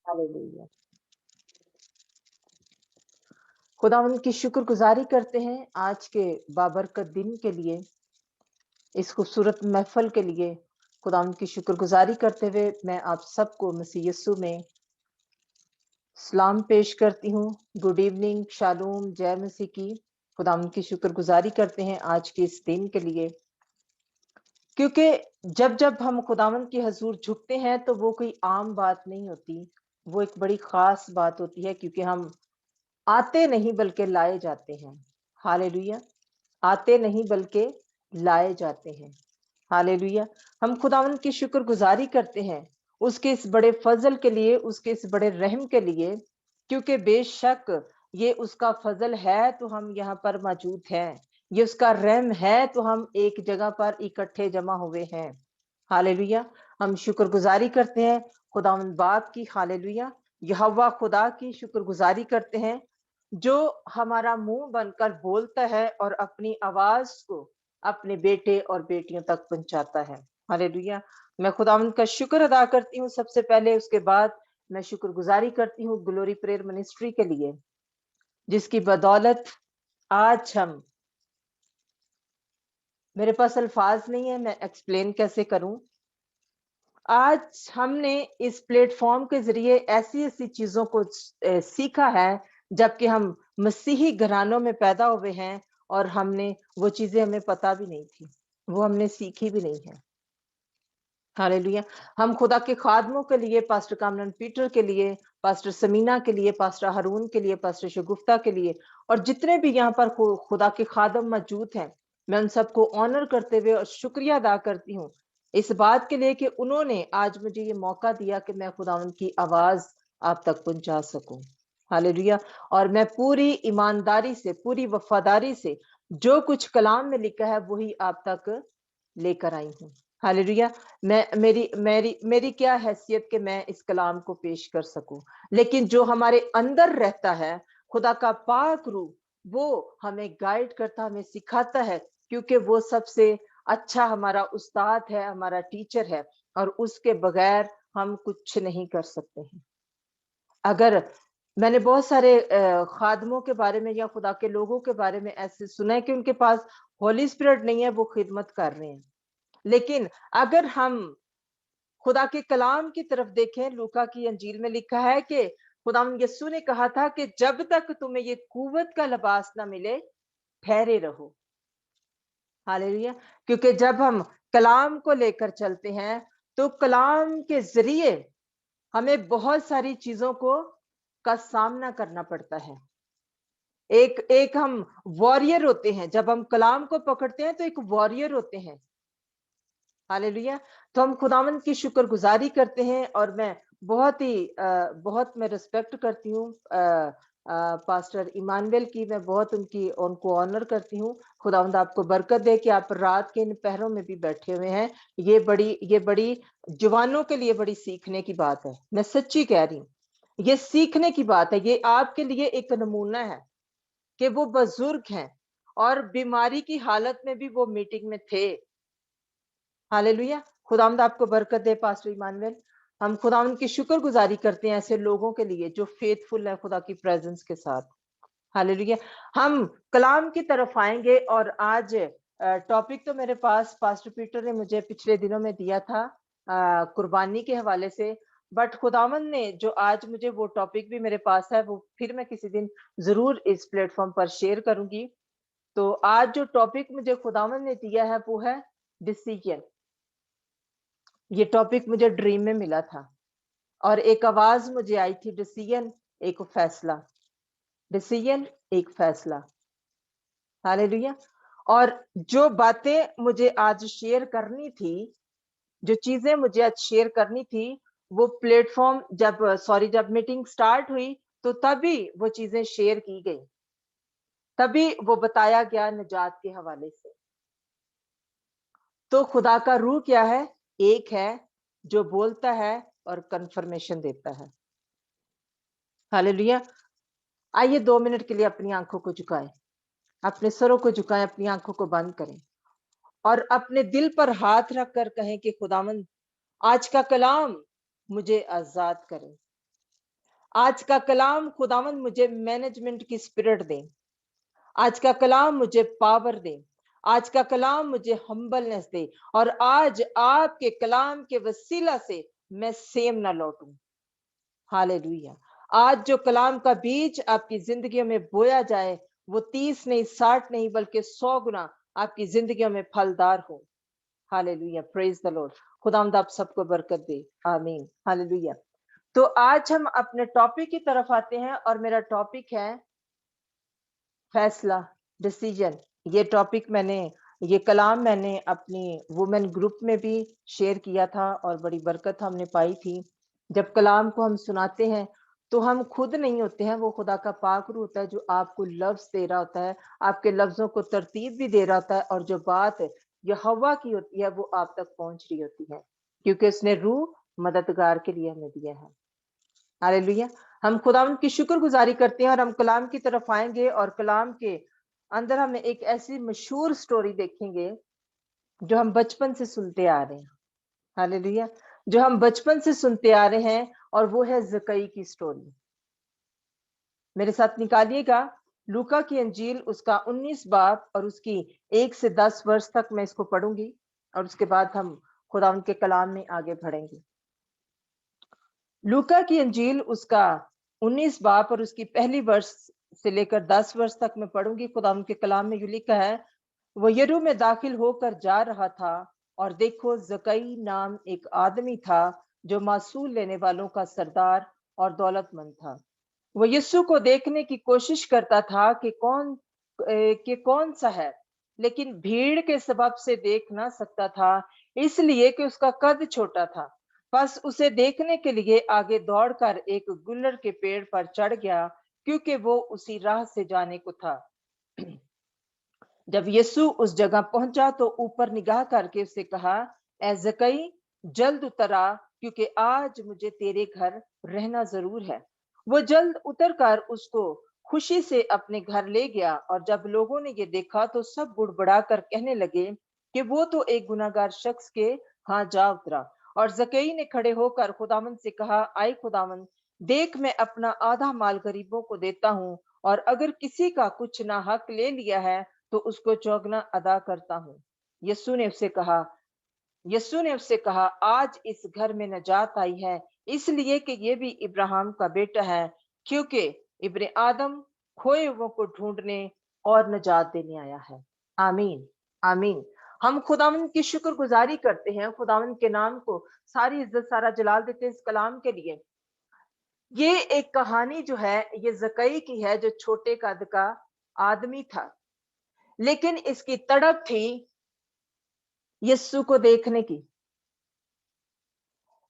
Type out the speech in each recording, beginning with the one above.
Hallelujah. खुदावंद की शुक्रगुजारी करते हैं आज के बाबरकत दिन के लिए, इस खूबसूरत महफिल के लिए। खुदावंद की शुक्रगुजारी करते हुए मैं आप सबको मसीह यीशु में सलाम पेश करती हूँ। गुड इवनिंग, शालोम, जय मसीह की। खुदावंद की शुक्रगुजारी करते हैं आज के इस दिन के लिए, क्योंकि जब जब हम खुदावंद की हजूर झुकते हैं तो वो कोई आम बात नहीं होती, वो एक बड़ी खास बात होती है, क्योंकि हम आते नहीं बल्कि लाए जाते हैं। हालेलुया। आते नहीं बल्कि लाए जाते हैं। हालेलुया। हम खुदावंद की शुक्रगुजारी करते हैं उसके इस बड़े फजल के लिए, उसके इस बड़े रहम के लिए, क्योंकि बेशक ये उसका फजल है तो हम यहाँ पर मौजूद हैं, ये उसका रहम है तो हम एक जगह पर इकट्ठे जमा हुए हैं। हालेलुया। हम शुक्रगुजारी करते हैं खुदावंद बाप की। हालेलुया। यहोवा खुदा की शुक्रगुजारी करते हैं जो हमारा मुंह बनकर बोलता है और अपनी आवाज को अपने बेटे और बेटियों तक पहुंचाता है। हालेलुया। मैं खुदावंद का शुक्र अदा करती हूँ सबसे पहले, उसके बाद मैं शुक्रगुजारी करती हूँ ग्लोरी प्रेयर मिनिस्ट्री के लिए, जिसकी बदौलत आज हम, मेरे पास अल्फाज नहीं है, मैं एक्सप्लेन कैसे करूं। आज हमने इस प्लेटफॉर्म के जरिए ऐसी ऐसी चीजों को सीखा है, जबकि हम मसीही घरानों में पैदा हुए हैं और हमने वो चीजें, हमें पता भी नहीं थी, वो हमने सीखी भी नहीं है। हालेलुया। हम खुदा के खादमों के लिए, पास्टर कामरान पीटर के लिए, पास्टर समीना के लिए, पास्टर हारून के लिए, पास्टर शगुफ्ता के लिए, और जितने भी यहाँ पर खुदा के खादम मौजूद हैं, मैं उन सबको ऑनर करते हुए और शुक्रिया अदा करती हूँ इस बात के लिए कि उन्होंने आज मुझे ये मौका दिया कि मैं खुदावंद की आवाज आप तक पहुंचा सकूं। हालेलुया। और मैं पूरी ईमानदारी से, पूरी वफादारी से जो कुछ कलाम में लिखा है वही आप तक लेकर आई हूँ। हालेलुया। मैं मेरी मेरी मेरी क्या हैसियत कि मैं इस कलाम को पेश कर सकूं, लेकिन जो हमारे अंदर रहता है, खुदा का पाक रूह, वो हमें गाइड करता, हमें सिखाता है, क्योंकि वो सबसे अच्छा हमारा उस्ताद है, हमारा टीचर है, और उसके बगैर हम कुछ नहीं कर सकते हैं। अगर मैंने बहुत सारे खादमों के बारे में या खुदा के लोगों के बारे में ऐसे सुना है कि उनके पास होली स्पिरिट नहीं है, वो खिदमत कर रहे हैं, लेकिन अगर हम खुदा के कलाम की तरफ देखें, लूका की अंजील में लिखा है कि खुदाम यस्सु ने कहा था कि जब तक तुम्हें ये कुव्वत का लिबास ना मिले, ठहरे रहो। हालेलुया। क्योंकि जब हम कलाम को लेकर चलते हैं तो कलाम के जरिए हमें बहुत सारी चीजों को का सामना करना पड़ता है। एक एक हम वॉरियर होते हैं, जब हम कलाम को पकड़ते हैं तो एक वॉरियर होते हैं। हालेलुया। तो हम खुदावंद की शुक्रगुजारी करते हैं, और मैं बहुत मैं रिस्पेक्ट करती हूँ पास्टर इमानुएल की, मैं बहुत उनको ऑनर करती हूँ। खुदावंद आपको बरकत दे कि आप रात के इन पहरों में भी बैठे हुए हैं। ये बड़ी जवानों के लिए बड़ी सीखने की बात है, मैं सच्ची कह रही हूँ, ये सीखने की बात है। ये आपके लिए एक नमूना है कि वो बुजुर्ग हैं और बीमारी की हालत में भी वो मीटिंग में थे। हालेलुया। खुदावंद आपको बरकत दे पास्टर इमानुएल। हम खुदावंद की शुक्रगुजारी करते हैं ऐसे लोगों के लिए जो फेथफुल है खुदा की प्रेजेंस के साथ। हालेलुया। हम कलाम की तरफ आएंगे, और आज टॉपिक तो मेरे पास पास्टर पीटर ने मुझे पिछले दिनों में दिया था कुर्बानी के हवाले से, बट खुदावंद ने जो आज मुझे वो टॉपिक भी मेरे पास है, वो फिर मैं किसी दिन जरूर इस प्लेटफॉर्म पर शेयर करूंगी। तो आज जो टॉपिक मुझे खुदावंद ने दिया है वो है डिसीजन। ये टॉपिक मुझे ड्रीम में मिला था, और एक आवाज मुझे आई थी, डिसीजन एक फैसला, डिसीजन एक फैसला। हालेलुया। और जो बातें मुझे आज शेयर करनी थी, जो चीजें मुझे आज शेयर करनी थी, वो प्लेटफॉर्म जब मीटिंग स्टार्ट हुई तो तभी वो चीजें शेयर की गई, तभी वो बताया गया निजात के हवाले से। तो खुदा का रूह क्या है? एक है, जो बोलता है और कंफर्मेशन देता है। हालेलुया। आइए 2 मिनट के लिए अपनी आंखों को झुकाएं, अपने सरों को झुकाएं, अपनी आंखों को बंद करें और अपने दिल पर हाथ रख कर कहें कि खुदावंद, आज का कलाम मुझे आजाद करें। आज का कलाम खुदावंद मुझे मैनेजमेंट की स्पिरिट दे। आज का कलाम मुझे पावर दे। आज का कलाम मुझे हम्बलनेस दे, और आज आपके कलाम के वसीला से मैं सेम ना लौटूं। हालेलुया। आज जो कलाम का बीज आपकी जिंदगियों में बोया जाए, वो 30 नहीं, 60 नहीं, बल्कि 100 गुना आपकी जिंदगियों में फलदार हो। Hallelujah, praise the Lord. खुदावंद आप सबको बरकत दे, आमीन। हालेलुया। तो आज हम अपने टॉपिक की तरफ आते हैं, और मेरा टॉपिक है फैसला, डिसीजन। ये टॉपिक ये कलाम मैंने अपनी वुमेन ग्रुप में भी शेयर किया था, और बड़ी बरकत हमने पाई थी। जब कलाम को हम सुनाते हैं तो हम खुद नहीं होते हैं, वो खुदा का पाक रूह होता है जो आपको लफ्ज दे रहा होता है, आपके लफ्जों को तरतीब भी दे रहा होता है, और जो बात यहोवा की होती है वो आप तक पहुंच रही होती है, क्योंकि उसने रूह मददगार के लिए हमें दिया है। हालेलुया। हम खुदावंद की शुक्रगुजारी करते हैं, और हम कलाम की तरफ आएंगे, और कलाम के अंदर हमें एक ऐसी मशहूर स्टोरी देखेंगे जो हम बचपन से सुनते आ रहे हैं। हालेलुया। जो हम बचपन से सुनते आ रहे हैं, और वो है जकई की स्टोरी। मेरे साथ निकालिएगा लूका की अंजील, उसका 19 बाब और उसकी 1 से 10 वर्ष तक मैं इसको पढ़ूंगी, और उसके बाद हम खुदावंद के कलाम में आगे बढ़ेंगे। लूका की अंजील उसका 19 बाब और उसकी पहली वर्ष से लेकर 10 वर्ष तक मैं पढ़ूंगी। खुदावंद के कलाम में यूं लिखा है, वो यरू में दाखिल होकर जा रहा था, और देखो जकई नाम एक आदमी था जो मासूल लेने वालों का सरदार और दौलतमंद था। वो यीशु को देखने की कोशिश करता था कि कौन सा है, लेकिन भीड़ के सबब से देख ना सकता था, इसलिए कि उसका कद छोटा था। बस उसे देखने के लिए आगे दौड़कर एक गुलर के पेड़ पर चढ़ गया, क्योंकि वो उसी राह से जाने को था। जब यीशु उस जगह पहुंचा तो ऊपर निगाह करके उससे कहा, ए जकई, जल्द उतर आ, क्योंकि आज मुझे तेरे घर रहना जरूर है। वो जल्द उतरकर उसको खुशी से अपने घर ले गया, और जब लोगों ने ये देखा तो सब बुड़बुड़ाकर कहने लगे कि वो तो एक गुनाहगार शख्स के हाँ जा उतरा। और जकई ने खड़े होकर खुदावंद से कहा, आई खुदावंद, देख मैं अपना आधा माल गरीबों को देता हूँ, और अगर किसी का कुछ ना हक ले लिया है तो उसको चौगना अदा करता हूँ। यीशु ने उससे कहा, आज इस घर में नजात आई है, इसलिए कि ये भी इब्राहिम का बेटा है, क्योंकि इब्ने आदम खोए हुओं को ढूंढने और नजात देने आया है। आमीन, आमीन। हम खुदावंद की शुक्रगुजारी करते हैं, खुदावंद के नाम को सारी इज्जत सारा जलाल देते हैं इस कलाम के लिए। ये एक कहानी जो है ये जकई की है, जो छोटे कद का आदमी था, लेकिन इसकी तड़प थी यीशु को देखने की।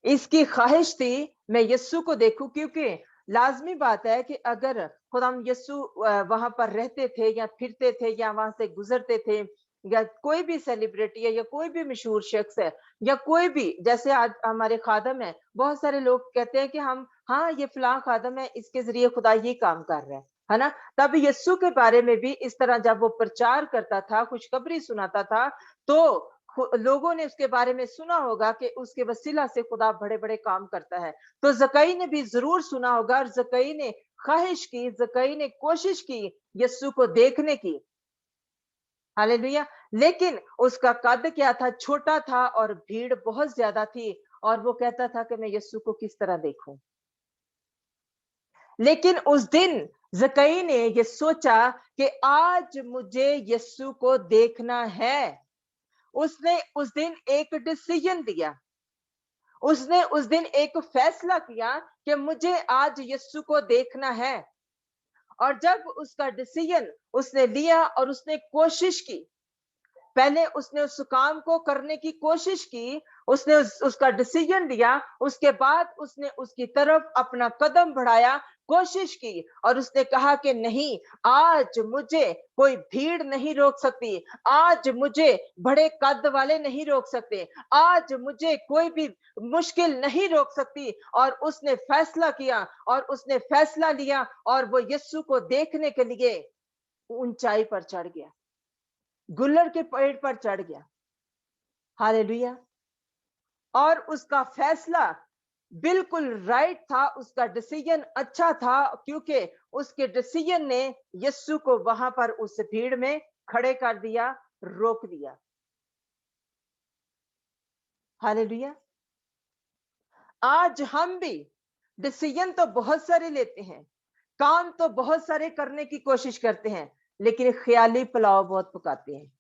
इसकी ख्वाहिश थी मैं यीशु को देखूं, क्योंकि लाजमी बात है कि अगर खुदाम यीशु वहां पर रहते थे या फिरते थे या वहां से गुजरते थे, या कोई भी सेलिब्रिटी है या कोई भी मशहूर शख्स है या कोई भी, जैसे आज हमारे खादम है, बहुत सारे लोग कहते हैं कि हम हाँ ये फलां खादम है, इसके जरिए खुदा ये काम कर रहा है ना। तब यीशु के बारे में भी इस तरह जब वो प्रचार करता था, खुशखबरी सुनाता था, तो लोगों ने उसके बारे में सुना होगा कि उसके वसीला से खुदा बड़े बड़े काम करता है। तो जकई ने भी जरूर सुना होगा, और जकई ने ख्वाहिश की, जकई ने कोशिश की यीशु को देखने की। हालेलुया। लेकिन उसका कद क्या था, छोटा था, और भीड़ बहुत ज्यादा थी, और वो कहता था कि मैं यीशु को किस तरह देखूं। लेकिन उस दिन जकई ने ये सोचा कि आज मुझे यीशु को देखना है। उसने उस दिन एक डिसीजन दिया, उसने उस दिन एक फैसला किया कि मुझे आज यीशु को देखना है। और जब उसका डिसीजन उसने लिया और उसने कोशिश की, पहले उसने उस काम को करने की कोशिश की, उसने उसका डिसीजन लिया, उसके बाद उसने उसकी तरफ अपना कदम बढ़ाया, कोशिश की, और उसने कहा कि नहीं, आज मुझे कोई भीड़ नहीं रोक सकती, आज मुझे बड़े कद वाले नहीं रोक सकते, आज मुझे कोई भी मुश्किल नहीं रोक सकती। और उसने फैसला किया और उसने फैसला लिया, और वो यीशु को देखने के लिए ऊंचाई पर चढ़ गया, गुल्लर के पेड़ पर चढ़ गया। हालेलुया। और उसका फैसला बिल्कुल राइट था, उसका डिसीजन अच्छा था, क्योंकि उसके डिसीजन ने यीशु को वहां पर उस भीड़ में खड़े कर दिया, रोक दिया। हालेलुया। आज हम भी डिसीजन तो बहुत सारे लेते हैं, काम तो बहुत सारे करने की कोशिश करते हैं, लेकिन ख्याली पुलाव बहुत पकाते हैं।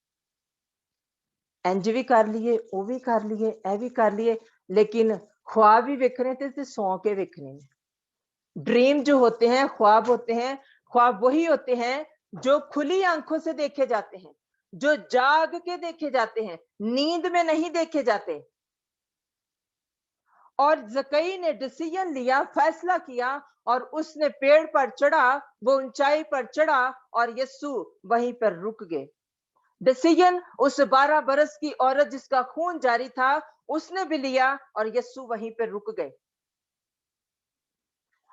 इंज भी कर लिए, वो भी कर लिए, ए भी कर लिए, लेकिन ख्वाब भी वेखने ते सौ के वेखने ने। ड्रीम जो होते हैं, ख्वाब होते हैं, ख्वाब वही होते हैं जो खुली आंखों से देखे जाते हैं, जो जाग के देखे जाते हैं, नींद में नहीं देखे जाते। और जकई ने डिसीजन लिया, फैसला किया, और उसने पेड़ पर चढ़ा, वो ऊंचाई पर चढ़ा, और यीशु वहीं पर रुक गए। डिसीजन उस 12 बरस की औरत जिसका खून जारी था, उसने भी लिया, और यीशु वहीं पर रुक गए।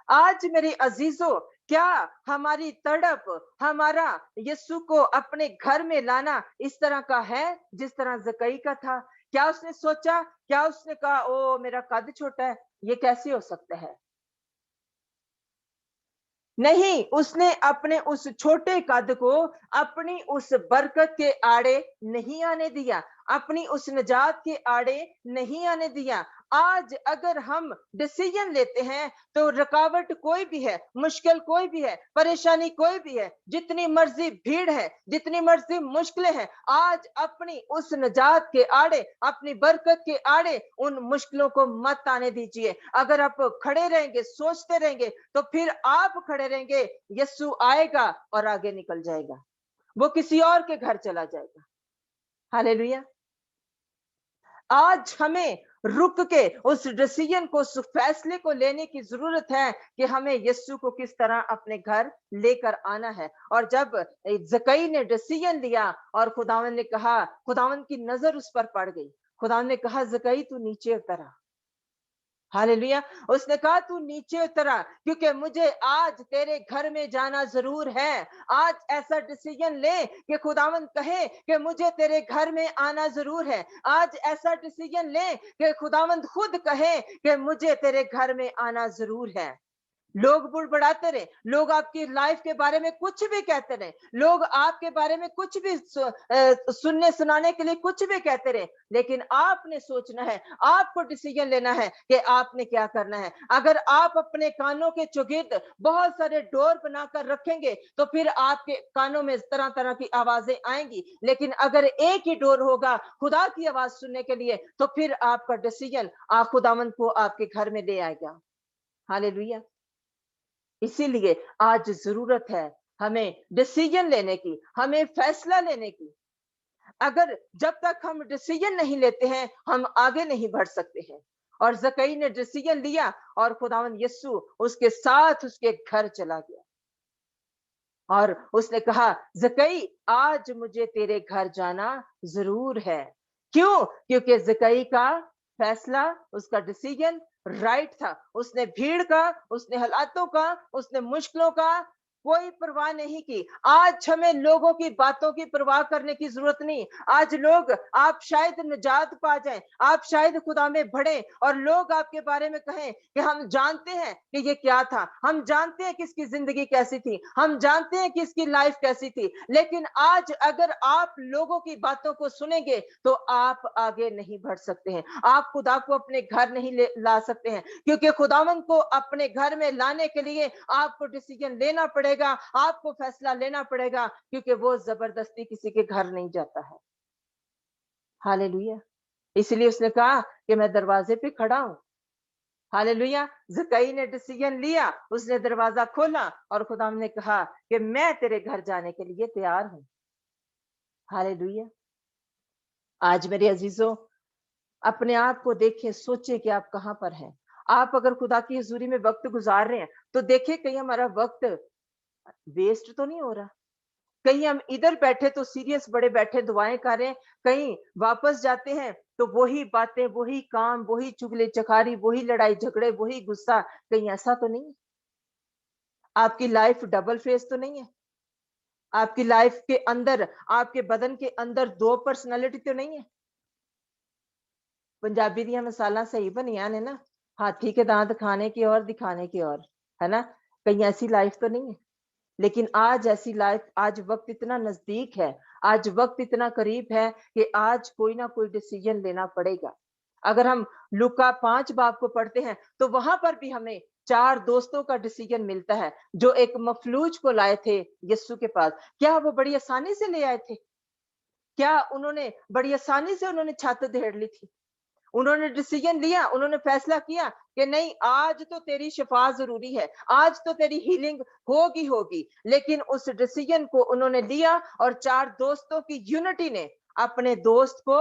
आज मेरे अजीजों, क्या हमारी तड़प, हमारा यीशु को अपने घर में लाना इस तरह का है जिस तरह जकई का था? क्या उसने सोचा, क्या उसने कहा ओ मेरा कद छोटा है, ये कैसे हो सकता है? नहीं, उसने अपने उस छोटे कद को अपनी उस बरकत के आड़े नहीं आने दिया, अपनी उस निजात के आड़े नहीं आने दिया। आज अगर हम डिसीजन लेते हैं, तो रुकावट कोई भी है, मुश्किल कोई भी है, परेशानी कोई भी है, जितनी मर्जी भीड़ है, जितनी मर्जी मुश्किलें हैं, आज अपनी उस निजात के आड़े, अपनी बरकत के आड़े उन मुश्किलों को मत आने दीजिए। अगर आप खड़े रहेंगे, सोचते रहेंगे, तो फिर आप खड़े रहेंगे, यीशु आएगा और आगे निकल जाएगा, वो किसी और के घर चला जाएगा। हालेलुया। आज हमें रुक के उस डिसीजन को, उस फैसले को लेने की जरूरत है कि हमें यीशु को किस तरह अपने घर लेकर आना है। और जब जकई ने डिसीजन लिया और खुदावन ने कहा, खुदावन की नजर उस पर पड़ गई, खुदावन ने कहा जकई तू नीचे उतर आ। हालेलुया। उसने कहा तू नीचे उतरा, क्योंकि मुझे आज तेरे घर में जाना जरूर है। आज ऐसा डिसीजन ले कि खुदावंद कहे कि मुझे तेरे घर में आना जरूर है। आज ऐसा डिसीजन ले कि खुदावंद खुद कहे कि मुझे तेरे घर में आना जरूर है। लोग बुड़बुड़ाते रहे, लोग आपकी लाइफ के बारे में कुछ भी कहते रहे, लोग आपके बारे में कुछ भी सुनने सुनाने के लिए कुछ भी कहते रहे, लेकिन आपने सोचना है, आपको डिसीजन लेना है कि आपने क्या करना है। अगर आप अपने कानों के चौगिर्द बहुत सारे डोर बनाकर रखेंगे, तो फिर आपके कानों में तरह तरह की आवाजें आएंगी, लेकिन अगर एक ही डोर होगा खुदा की आवाज सुनने के लिए, तो फिर आपका डिसीजन खुदावंद को आपके घर में ले आएगा। हालेलुया। इसीलिए आज जरूरत है हमें डिसीजन लेने की, हमें फैसला लेने की। अगर जब तक हम डिसीजन नहीं लेते हैं, हम आगे नहीं बढ़ सकते हैं। और जकई ने डिसीजन लिया, और खुदावंद यीशु उसके साथ उसके घर चला गया, और उसने कहा जकई आज मुझे तेरे घर जाना जरूर है। क्यों? क्योंकि जकई का फैसला, उसका डिसीजन राइट था। उसने भीड़ का, उसने हालातों का, उसने मुश्किलों का कोई परवाह नहीं की। आज हमें लोगों की बातों की परवाह करने की जरूरत नहीं। आज लोग, आप शायद निजात पा जाएं, आप शायद खुदा में बढ़े, और लोग आपके बारे में कहें कि हम जानते हैं कि ये क्या था, हम जानते हैं कि इसकी जिंदगी कैसी थी, हम जानते हैं कि इसकी लाइफ कैसी थी, लेकिन आज अगर आप लोगों की बातों को सुनेंगे, तो आप आगे नहीं बढ़ सकते हैं, आप खुदा को अपने घर नहीं ला सकते हैं, क्योंकि खुदावन को अपने घर में लाने के लिए आपको डिसीजन लेना पड़ेगा, आपको फैसला लेना पड़ेगा, क्योंकि वो जबरदस्ती किसी के घर नहीं जाता है। हालेलुया। इसलिए उसने कहा कि मैं दरवाजे पे खड़ा हूं। हालेलुया। जकई ने डिसीजन लिया, उसने दरवाजा खोला, और खुदा ने कहा कि मैं तेरे घर जाने के लिए तैयार हूं। हालेलुया। आज मेरे अजीजों, अपने आप को देखें, सोचें कि आप कहां पर हैं। आप अगर खुदा की हजूरी में वक्त गुजार रहे हैं, तो देखें कहीं हमारा वक्त वेस्ट तो नहीं हो रहा। कहीं हम इधर बैठे तो सीरियस बड़े बैठे दुआएं कर रहे हैं, कहीं वापस जाते हैं तो वही बातें, वही काम, वही चुगली चखारी, वही लड़ाई झगड़े, वही गुस्सा। कहीं ऐसा तो नहीं है? आपकी लाइफ डबल फेस तो नहीं है? आपकी लाइफ के अंदर, आपके बदन के अंदर दो पर्सनालिटी तो नहीं है? पंजाबी दियां मिसालां सही बनियां ने ना। हाथी के दांत खाने की और दिखाने की और, है ना? कहीं ऐसी लाइफ तो नहीं है। लेकिन आज ऐसी लाइफ, आज वक्त इतना नजदीक है, आज वक्त इतना करीब है कि आज कोई ना कोई डिसीजन लेना पड़ेगा। अगर हम लूका 5 बाब को पढ़ते हैं तो वहां पर भी हमें 4 दोस्तों का डिसीजन मिलता है जो एक मफलूज को लाए थे यीशु के पास। क्या वो बड़ी आसानी से ले आए थे? क्या उन्होंने बड़ी आसानी से उन्होंने छत धेड़ ली थी? उन्होंने डिसीजन लिया, उन्होंने फैसला किया कि नहीं, आज तो तेरी शिफा जरूरी है, आज तो तेरी हीलिंग होगी होगी। लेकिन उस डिसीजन को उन्होंने लिया और 4 दोस्तों की यूनिटी ने अपने दोस्त को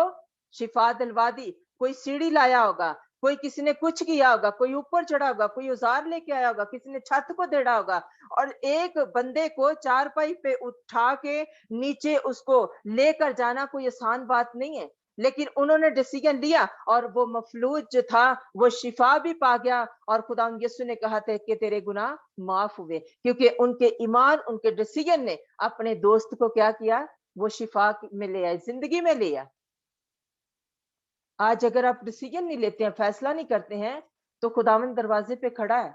शिफा दिलवा दी। कोई सीढ़ी लाया होगा, कोई किसी ने कुछ किया होगा, कोई ऊपर चढ़ा होगा, कोई औजार लेके आया होगा, किसी ने छत को देड़ा होगा और एक बंदे को चारपाई पे उठा के नीचे उसको लेकर जाना कोई आसान बात नहीं है। लेकिन उन्होंने डिसीजन लिया और वो मफलूज जो था वो शिफा भी पा गया और खुदा यीशु ने कहा था कि तेरे गुनाह माफ हुए, क्योंकि उनके ईमान, उनके डिसीजन ने अपने दोस्त को क्या किया? वो शिफा में ले आए, जिंदगी में ले आए। आज अगर आप डिसीजन नहीं लेते हैं, फैसला नहीं करते हैं, तो खुदावंद दरवाजे पे खड़ा है,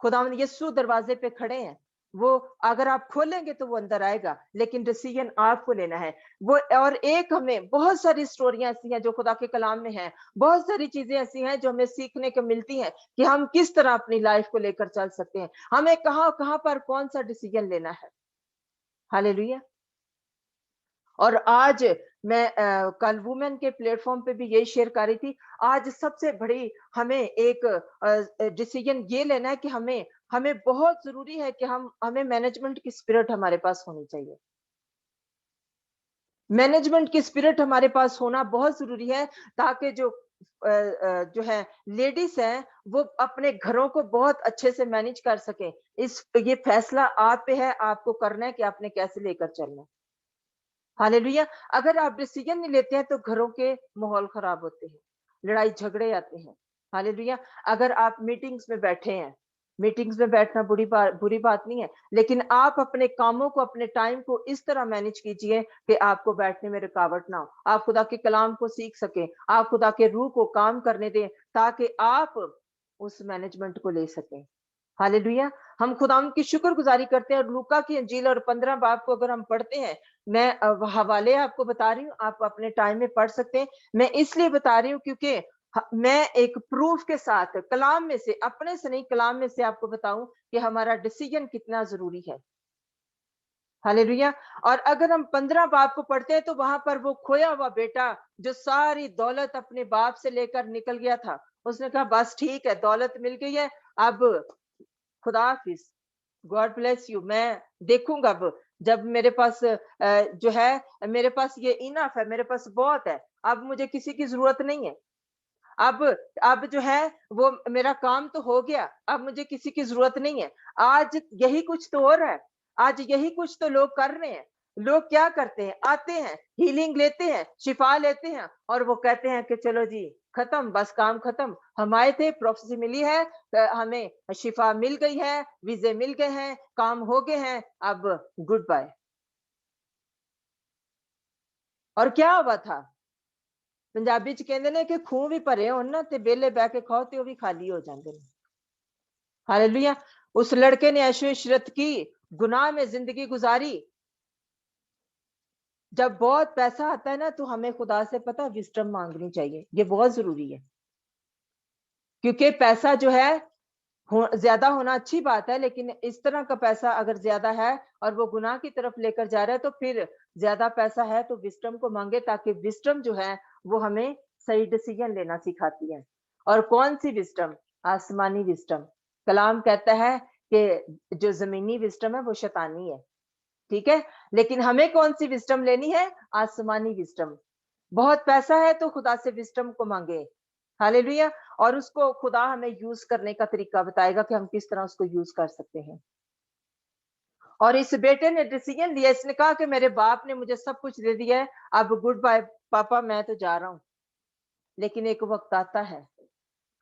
खुदावंद यीशु दरवाजे पे खड़े हैं। वो अगर आप खोलेंगे तो वो अंदर आएगा, लेकिन डिसीजन आपको लेना है। वो और एक हमें बहुत सारी स्टोरियां ऐसी हैं जो खुदा के कलाम में हैं, बहुत सारी चीजें ऐसी हैं जो हमें सीखने को मिलती हैं कि हम किस तरह अपनी लाइफ को लेकर चल सकते हैं, हमें कहाँ कहाँ पर कौन सा डिसीजन लेना है। हालेलुया। और आज मैं कल वुमेन के प्लेटफॉर्म पे भी यही शेयर कर रही थी। आज सबसे बड़ी हमें एक डिसीजन ये लेना है कि हमें हमें बहुत जरूरी है कि हमें मैनेजमेंट की स्पिरिट हमारे पास होनी चाहिए। मैनेजमेंट की स्पिरिट हमारे पास होना बहुत जरूरी है, ताकि जो है लेडीज हैं वो अपने घरों को बहुत अच्छे से मैनेज कर सकें। ये फैसला आप पे है, आपको करना है कि आपने कैसे लेकर चलना है। हालेलुया। अगर आप डिसीजन नहीं लेते हैं तो घरों के माहौल खराब होते हैं, लड़ाई झगड़े आते हैं। हालेलुया। अगर आप मीटिंग्स में बैठे हैं, मीटिंग्स में बैठना बुरी बात नहीं है, लेकिन आप अपने कामों को, अपने टाइम को इस तरह मैनेज कीजिए कि आपको बैठने में रुकावट ना हो, आप खुदा के कलाम को सीख सकें, आप खुदा के रूह को काम करने दें, ताकि आप उस मैनेजमेंट को ले सकें। हालेलुया। हम खुदावंद की शुक्रगुजारी करते हैं और लूका की अंजील और 15 बाब को अगर हम पढ़ते हैं, मैं हवाले आपको बता रही हूँ, आप अपने टाइम में पढ़ सकते हैं। मैं इसलिए बता रही हूँ क्योंकि मैं एक प्रूफ के साथ कलाम में से, अपने से नहीं कलाम में से आपको बताऊं कि हमारा डिसीजन कितना जरूरी है। हालेलुया। और अगर हम 15 बाप को पढ़ते हैं तो वहां पर वो खोया हुआ बेटा जो सारी दौलत अपने बाप से लेकर निकल गया था, उसने कहा बस ठीक है, दौलत मिल गई है, अब खुदा हाफिज, गॉड ब्लेस यू, मैं देखूंगा अब, जब मेरे पास जो है, मेरे पास ये इनफ है, मेरे पास बहुत है, अब मुझे किसी की जरूरत नहीं है। अब अब जो है वो मेरा काम तो हो गया, अब मुझे किसी की जरूरत नहीं है। आज यही कुछ तो हो रहा है, आज यही कुछ तो लोग कर रहे हैं। लोग क्या करते हैं? आते हैं, हीलिंग लेते हैं, शिफा लेते हैं और वो कहते हैं कि चलो जी खत्म, बस काम खत्म, हम आए थे, प्रोफेसी मिली है, हमें शिफा मिल गई है, वीजे मिल गए हैं, काम हो गए हैं, अब गुड बाय। और क्या हुआ था? पंजाबी च कहंदे ने कि खूह भी भरे होण ना ते बेले बह के खाओ ते वो भी खाली हो जाते हैं। हालेलुया। उस लड़के ने ऐशो इशरत की, गुनाह में जिंदगी गुजारी। जब बहुत पैसा आता है ना तो हमें खुदा से पता विजडम मांगनी चाहिए, ये बहुत जरूरी है। क्योंकि पैसा जो है ज्यादा होना अच्छी बात है, लेकिन इस तरह का पैसा अगर ज्यादा है और वो गुनाह की तरफ लेकर जा रहा है तो फिर ज्यादा पैसा है तो विजडम को मांगे, ताकि विजडम जो है वो हमें सही डिसीजन लेना सिखाती है। और कौन सी विजडम? आसमानी विजडम। कलाम कहता है कि जो जमीनी विजडम है वो शैतानी है, ठीक है, लेकिन हमें कौन सी विजडम लेनी है? आसमानी विजडम। बहुत पैसा है तो खुदा से विजडम को मांगे। हालेलुया। और उसको खुदा हमें यूज करने का तरीका बताएगा कि हम किस तरह उसको यूज कर सकते हैं। और इस बेटे ने डिसीजन लिया, इसने कहा कि मेरे बाप ने मुझे सब कुछ दे दिया है, अब गुड बाय पापा, मैं तो जा रहा हूं। लेकिन एक वक्त आता है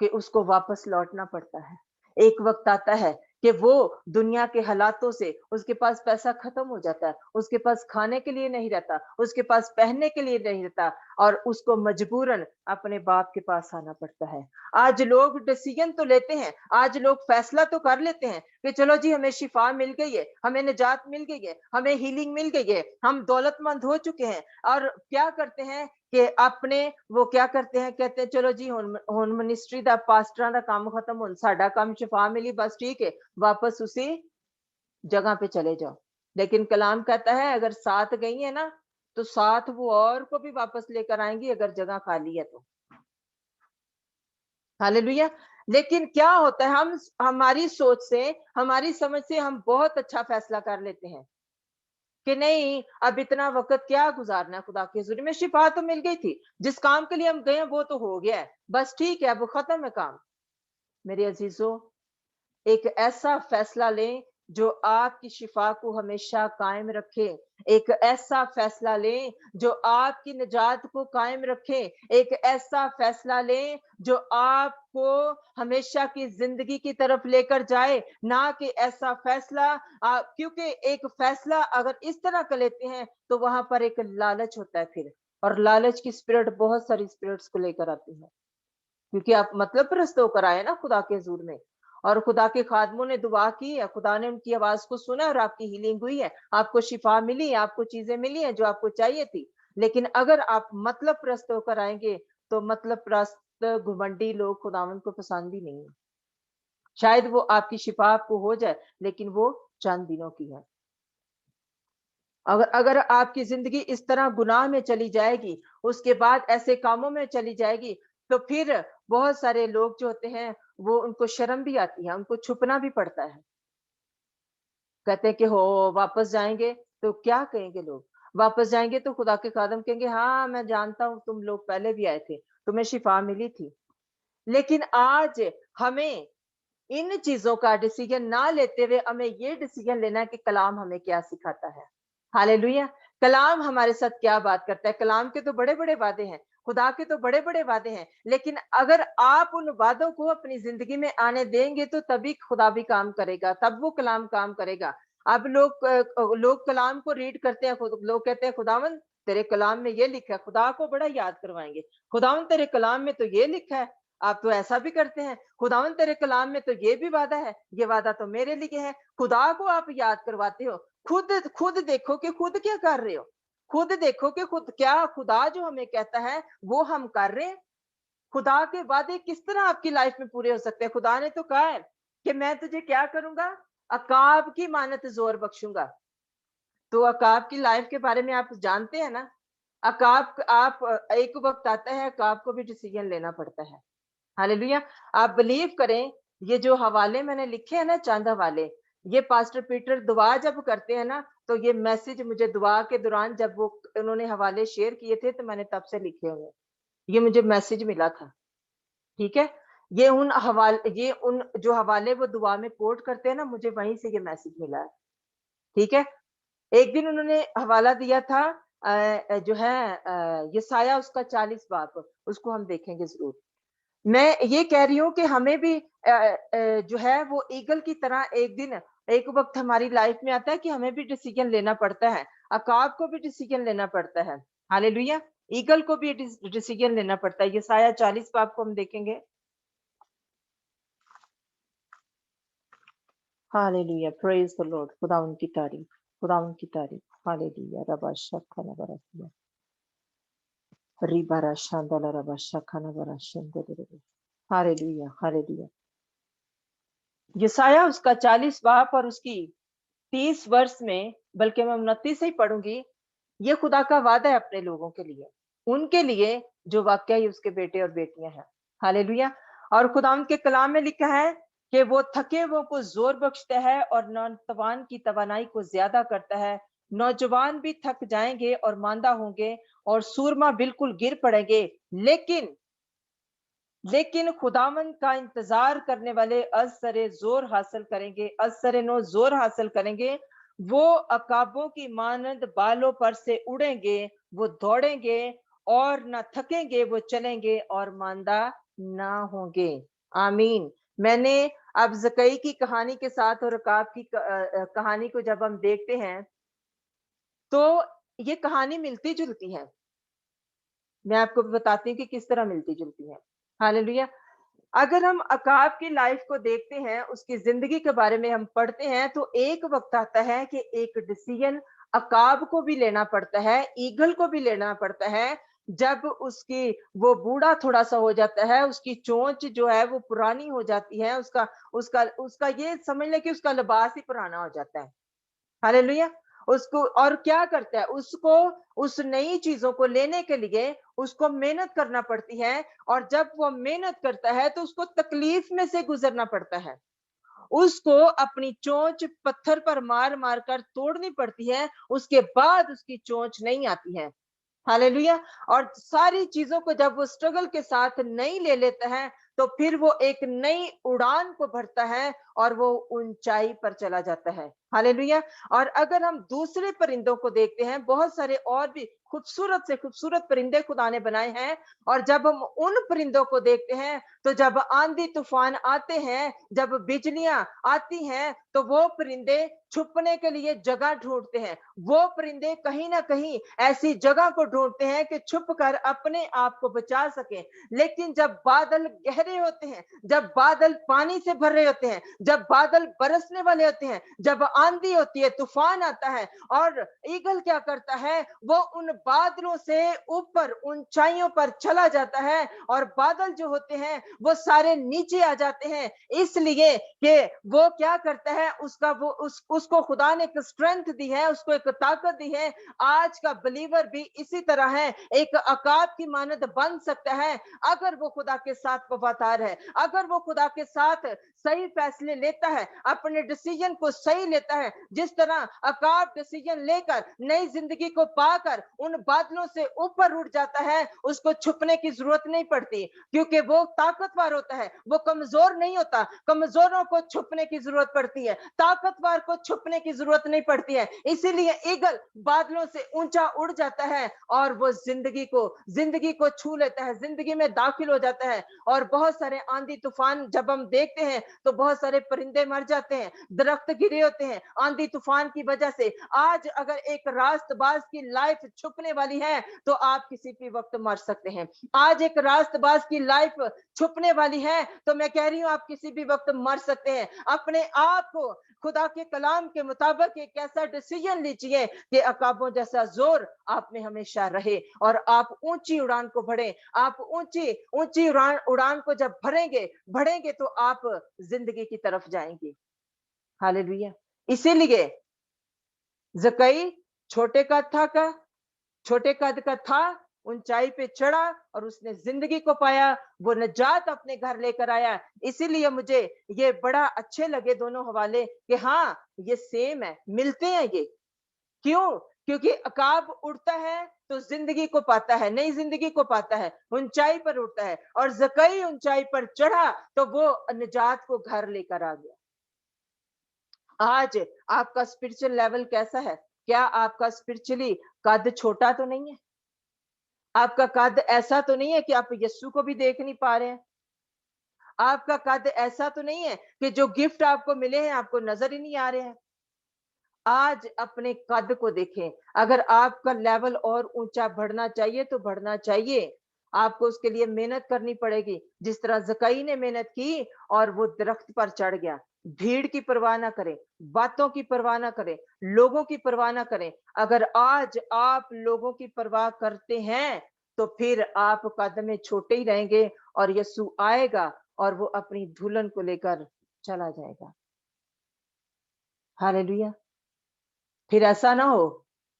कि उसको वापस लौटना पड़ता है। एक वक्त आता है कि वो दुनिया के हालातों से, उसके पास पैसा खत्म हो जाता है, उसके पास खाने के लिए नहीं रहता, उसके पास पहनने के लिए नहीं रहता। اور اس کو مجبوراً اپنے باپ کے پاس آنا پڑتا ہے. آج لوگ ڈیسیژن تو لیتے ہیں, آج لوگ فیصلہ تو کر لیتے ہیں کہ چلو جی ہمیں شفا مل گئی ہے, ہمیں نجات مل گئی ہے, ہمیں ہیلنگ مل گئی ہے, ہم دولت مند ہو چکے ہیں. اور کیا کرتے ہیں کہ اپنے وہ کیا کرتے ہیں, کہتے ہیں چلو جی ہن منسٹری دا پاسٹراں دا کام ختم, ہن ساڈا کام شفا ملی, بس ٹھیک ہے, واپس اسی جگہ پہ چلے جاؤ. لیکن کلام کہتا ہے اگر ساتھ گئی ہے نا تو ساتھ وہ اور کو بھی واپس لے کر آئیں گی اگر جگہ خالی ہے تو. ہاللیلویا. لیکن کیا ہوتا ہے, ہم ہماری سوچ سے, ہماری سمجھ سے ہم بہت اچھا فیصلہ کر لیتے ہیں کہ نہیں اب اتنا وقت کیا گزارنا ہے خدا کے حضور میں, شفا تو مل گئی تھی, جس کام کے لیے ہم گئے وہ تو ہو گیا ہے, بس ٹھیک ہے اب ختم ہے کام. میرے عزیزوں, ایک ایسا فیصلہ لیں جو آپ کی شفا کو ہمیشہ قائم رکھے. ایک ایسا فیصلہ لیں جو آپ کی نجات کو قائم رکھے. ایک ایسا فیصلہ لیں جو آپ کو ہمیشہ کی زندگی کی طرف لے کر جائے, نہ کہ ایسا فیصلہ کیونکہ ایک فیصلہ اگر اس طرح کا لیتے ہیں تو وہاں پر ایک لالچ ہوتا ہے پھر, اور لالچ کی اسپرٹ بہت ساری اسپرٹس کو لے کر آتی ہے, کیونکہ آپ مطلب پرست ہو کر آئے نا خدا کے حضور میں, اور خدا کے خادموں نے دعا کی ہے, خدا نے ان کی آواز کو سنا اور آپ کی ہیلنگ ہوئی ہے, آپ کو شفا ملی, آپ کو چیزیں ملی ہیں جو آپ کو چاہیے تھی. لیکن اگر آپ مطلب پرست ہو کر آئیں گے تو مطلب پرست گھمنڈی لوگ خداوند کو پسند بھی نہیں ہے. شاید وہ آپ کی شفا آپ کو ہو جائے لیکن وہ چند دنوں کی ہے. اگر آپ کی زندگی اس طرح گناہ میں چلی جائے گی, اس کے بعد ایسے کاموں میں چلی جائے گی, تو پھر بہت سارے لوگ جو ہوتے ہیں وہ ان کو شرم بھی آتی ہے, ان کو چھپنا بھی پڑتا ہے. کہتے ہیں کہ ہو واپس جائیں گے تو کیا کہیں گے لوگ, واپس جائیں گے تو خدا کے خادم کہیں گے ہاں میں جانتا ہوں تم لوگ پہلے بھی آئے تھے, تمہیں شفا ملی تھی. لیکن آج ہمیں ان چیزوں کا ڈیسیژن نہ لیتے ہوئے ہمیں یہ ڈیسیژن لینا ہے کہ کلام ہمیں کیا سکھاتا ہے. ہاللیلویا. کلام ہمارے ساتھ کیا بات کرتا ہے. کلام کے تو بڑے بڑے وعدے ہیں, خدا کے تو بڑے بڑے وعدے ہیں, لیکن اگر آپ ان وعدوں کو اپنی زندگی میں آنے دیں گے تو تبھی خدا بھی کام کرے گا, تب وہ کلام کام کرے گا. اب لوگ کلام کو ریڈ کرتے ہیں, لوگ کہتے ہیں خداوند تیرے کلام میں یہ لکھا ہے, خدا کو بڑا یاد کروائیں گے, خداوند تیرے کلام میں تو یہ لکھا ہے, آپ تو ایسا بھی کرتے ہیں, خداوند تیرے کلام میں تو یہ بھی وعدہ ہے, یہ وعدہ تو میرے لیے ہے. خدا کو آپ یاد کرواتے ہو, خود دیکھو کہ خود کیا کر رہے ہو, خود دیکھو کہ خود کیا خدا جو ہمیں کہتا ہے وہ ہم کر رہے ہیں. خدا کے وعدے کس طرح آپ کی لائف میں پورے ہو سکتے ہیں. خدا نے تو کہا ہے کہ میں تجھے کیا کروں گا, عقاب کی مانت زور بخشوں گا. تو عقاب کی لائف کے بارے میں آپ جانتے ہیں نا, عقاب آپ ایک وقت آتا ہے عقاب کو بھی ڈیسیژن لینا پڑتا ہے. ہاللیلویا. آپ بلیو کریں, یہ جو حوالے میں نے لکھے ہیں نا, چاند حوالے, یہ پاسٹر پیٹر دعا جب کرتے ہیں نا تو یہ میسج مجھے دعا کے دوران جب وہ انہوں نے حوالے شیئر کیے تھے تو میں نے تب سے لکھے ہوئے, یہ مجھے میسج ملا تھا. ٹھیک ہے, یہ ان جو حوالے وہ دعا میں کوٹ کرتے ہیں نا, مجھے وہیں سے یہ میسج ملا ہے. ٹھیک ہے. ایک دن انہوں نے حوالہ دیا تھا جو ہے یسایہ اس کا 40 باب, اس کو ہم دیکھیں گے ضرور. میں یہ کہہ رہی ہوں کہ ہمیں بھی جو ہے وہ ایگل کی طرح ایک دن ایک وقت ہماری لائف میں آتا ہے کہ ہمیں بھی ڈیسیژن لینا پڑتا ہے, عقاب کو بھی ڈیسیژن لینا پڑتا ہے. ہاللیلویا. ایگل کو بھی ڈیسیژن لینا پڑتا ہے. یسایہ 40 باب کو ہم دیکھیں گے. ہاللیلویا. پریز دی لارڈ. خدا ان کی تعریف, خدا ان کی تعریف. ہاللیلویا. ربا شکھنا برسیا ریبارا شاندالا ربا شکھنا برشندے. ہاللیلویا. ہاللیلویا. یسایہ اس کا 40 باب اور اس کی 30 ورس میں, بلکہ میں 29 سے ہی پڑھوں گی. یہ خدا کا وعدہ ہے اپنے لوگوں کے لیے, ان کے لیے جو واقعی اس کے بیٹے اور بیٹیاں ہیں. ہاللیلویا. اور خدا ان کے کلام میں لکھا ہے کہ وہ تھکے ہوئوں کو زور بخشتا ہے اور نوجوان کی توانائی کو زیادہ کرتا ہے. نوجوان بھی تھک جائیں گے اور ماندہ ہوں گے اور سورما بالکل گر پڑیں گے, لیکن خداوند کا انتظار کرنے والے از سر زور حاصل کریں گے, از سر نو زور حاصل کریں گے. وہ عقابوں کی مانند بالوں پر سے اڑیں گے, وہ دوڑیں گے اور نہ تھکیں گے, وہ چلیں گے اور ماندہ نہ ہوں گے. آمین. میں نے اب زکئی کی کہانی کے ساتھ اور عقاب کی کہانی کو جب ہم دیکھتے ہیں تو یہ کہانی ملتی جلتی ہے. मैं आपको बताती हूँ कि किस तरह मिलती जुलती है। हालेलुया। अगर हम अकाब की लाइफ को देखते हैं, उसकी जिंदगी के बारे में हम पढ़ते हैं, तो एक वक्त आता है कि एक डिसीजन अकाब को भी लेना पड़ता है, ईगल को भी लेना पड़ता है। जब उसकी वो बूढ़ा थोड़ा सा हो जाता है, उसकी चोंच जो है वो पुरानी हो जाती है, उसका उसका उसका ये समझ ले कि उसका लिबास ही पुराना हो जाता है। हालेलुया। उसको और क्या करता है, उसको उस नई चीजों को लेने के लिए उसको मेहनत करना पड़ती है, और जब वो मेहनत करता है तो उसको तकलीफ में से गुजरना पड़ता है। उसको अपनी चोंच पत्थर पर मार मार कर तोड़नी पड़ती है, उसके बाद उसकी चोंच नहीं आती है। हालेलुया। और सारी चीजों को जब वो स्ट्रगल के साथ नहीं ले लेता है, तो फिर वो एक नई उड़ान को भरता है और वो ऊंचाई पर चला जाता है। हालेलुया। और अगर हम दूसरे परिंदों को देखते हैं, बहुत सारे और भी खूबसूरत से खूबसूरत परिंदे खुदा ने बनाए हैं, और जब हम उन परिंदों को देखते हैं, तो जब आंधी तूफान आते हैं, जब बिजलियां आती हैं, तो वो परिंदे छुपने के लिए जगह ढूंढते हैं। वो परिंदे कहीं ना कहीं ऐसी जगह को ढूंढते हैं कि छुप कर अपने आप को बचा सके। लेकिन जब बादल गहरे होते हैं, जब बादल पानी से भर रहे होते हैं, जब बादल बरसने वाले होते हैं, जब आंधी होती है, तूफान आता है, और ईगल क्या करता है, वो उन बादलों से ऊपर ऊंचाइयों पर चला जाता है, और बादल जो होते हैं वो सारे नीचे आ जाते हैं, इसलिए कि वो क्या करता है, उसका वो उसको खुदा ने एक स्ट्रेंथ दी है, उसको एक ताकत दी है। आज का बिलीवर भी इसी तरह है, एक अकाब की मानद बन सकता है, अगर वो खुदा के साथ वफादार है, अगर वो खुदा के साथ सही फैसले लेता है, अपने डिसीजन को सही लेता है। जिस तरह अकाब डिसीजन लेकर नई जिंदगी को पाकर उन बादलों से ऊपर उठ जाता है, उसको छुपने की जरूरत नहीं पड़ती, क्योंकि वो ताकतवर होता है, वो कमजोर नहीं होता। कमजोरों को छुपने की जरूरत पड़ती है, ताकतवर को छुपने की जरूरत नहीं पड़ती है। इसीलिए ईगल बादलों से ऊंचा उड़ जाता है, और वो जिंदगी को छू लेता है, जिंदगी में दाखिल हो जाता है। और बहुत सारे आंधी तूफान जब हम देखते हैं, तो बहुत सारे परिंदे मर जाते हैं, दरख्त गिरे होते हैं आंधी तूफान की वजह से। आज अगर एक रास्तबाज की लाइफ छुपने वाली है, तो आप किसी भी वक्त मर सकते हैं। आज एक रास्तबाज की लाइफ छुपने वाली है, तो मैं कह रही हूं आप किसी भी वक्त मर सकते हैं। अपने आप को खुदा के कलाम के मुताबिक एक ऐसा डिसीजन लीजिए कि अकाबों जैसा जोर आप में हमेशा रहे, और आप ऊंची उड़ान को बढ़े। आप ऊंची ऊंची उड़ान को जब भरेंगे बढ़ेंगे, तो आप जिंदगी की तरफ जाएंगे। हालेलुया। इसीलिए जकई छोटे छोटे कद का था, ऊंचाई पे चढ़ा, और उसने जिंदगी को पाया, वो निजात अपने घर लेकर आया। इसीलिए मुझे ये बड़ा अच्छे लगे दोनों हवाले, कि हाँ ये सेम है, मिलते हैं ये। क्यों? क्योंकि अकाब उड़ता है तो जिंदगी को पाता है, नई जिंदगी को पाता है, ऊंचाई पर उड़ता है, और जकई ऊंचाई पर चढ़ा तो वो निजात को घर लेकर आ गया। आज आपका स्पिरिचुअल लेवल कैसा है? क्या आपका स्पिरिचुअली कद छोटा तो नहीं है? आपका कद ऐसा तो नहीं है कि आप यीशु को भी देख नहीं पा रहे हैं? आपका कद ऐसा तो नहीं है कि जो गिफ्ट आपको मिले हैं आपको नजर ही नहीं आ रहे हैं? आज अपने कद को देखें। अगर आपका लेवल और ऊंचा बढ़ना चाहिए तो बढ़ना चाहिए। आपको उसके लिए मेहनत करनी पड़ेगी, जिस तरह जकई ने मेहनत की और वो दरख्त पर चढ़ गया। भीड़ की परवाह ना करें, बातों की परवाह ना करें, लोगों की परवाह ना करें। अगर आज आप लोगों की परवाह करते हैं, तो फिर आप कद में छोटे ही रहेंगे, और यीशु आएगा और वो अपनी दुल्हन को लेकर चला जाएगा। हालेलुया। फिर ऐसा ना हो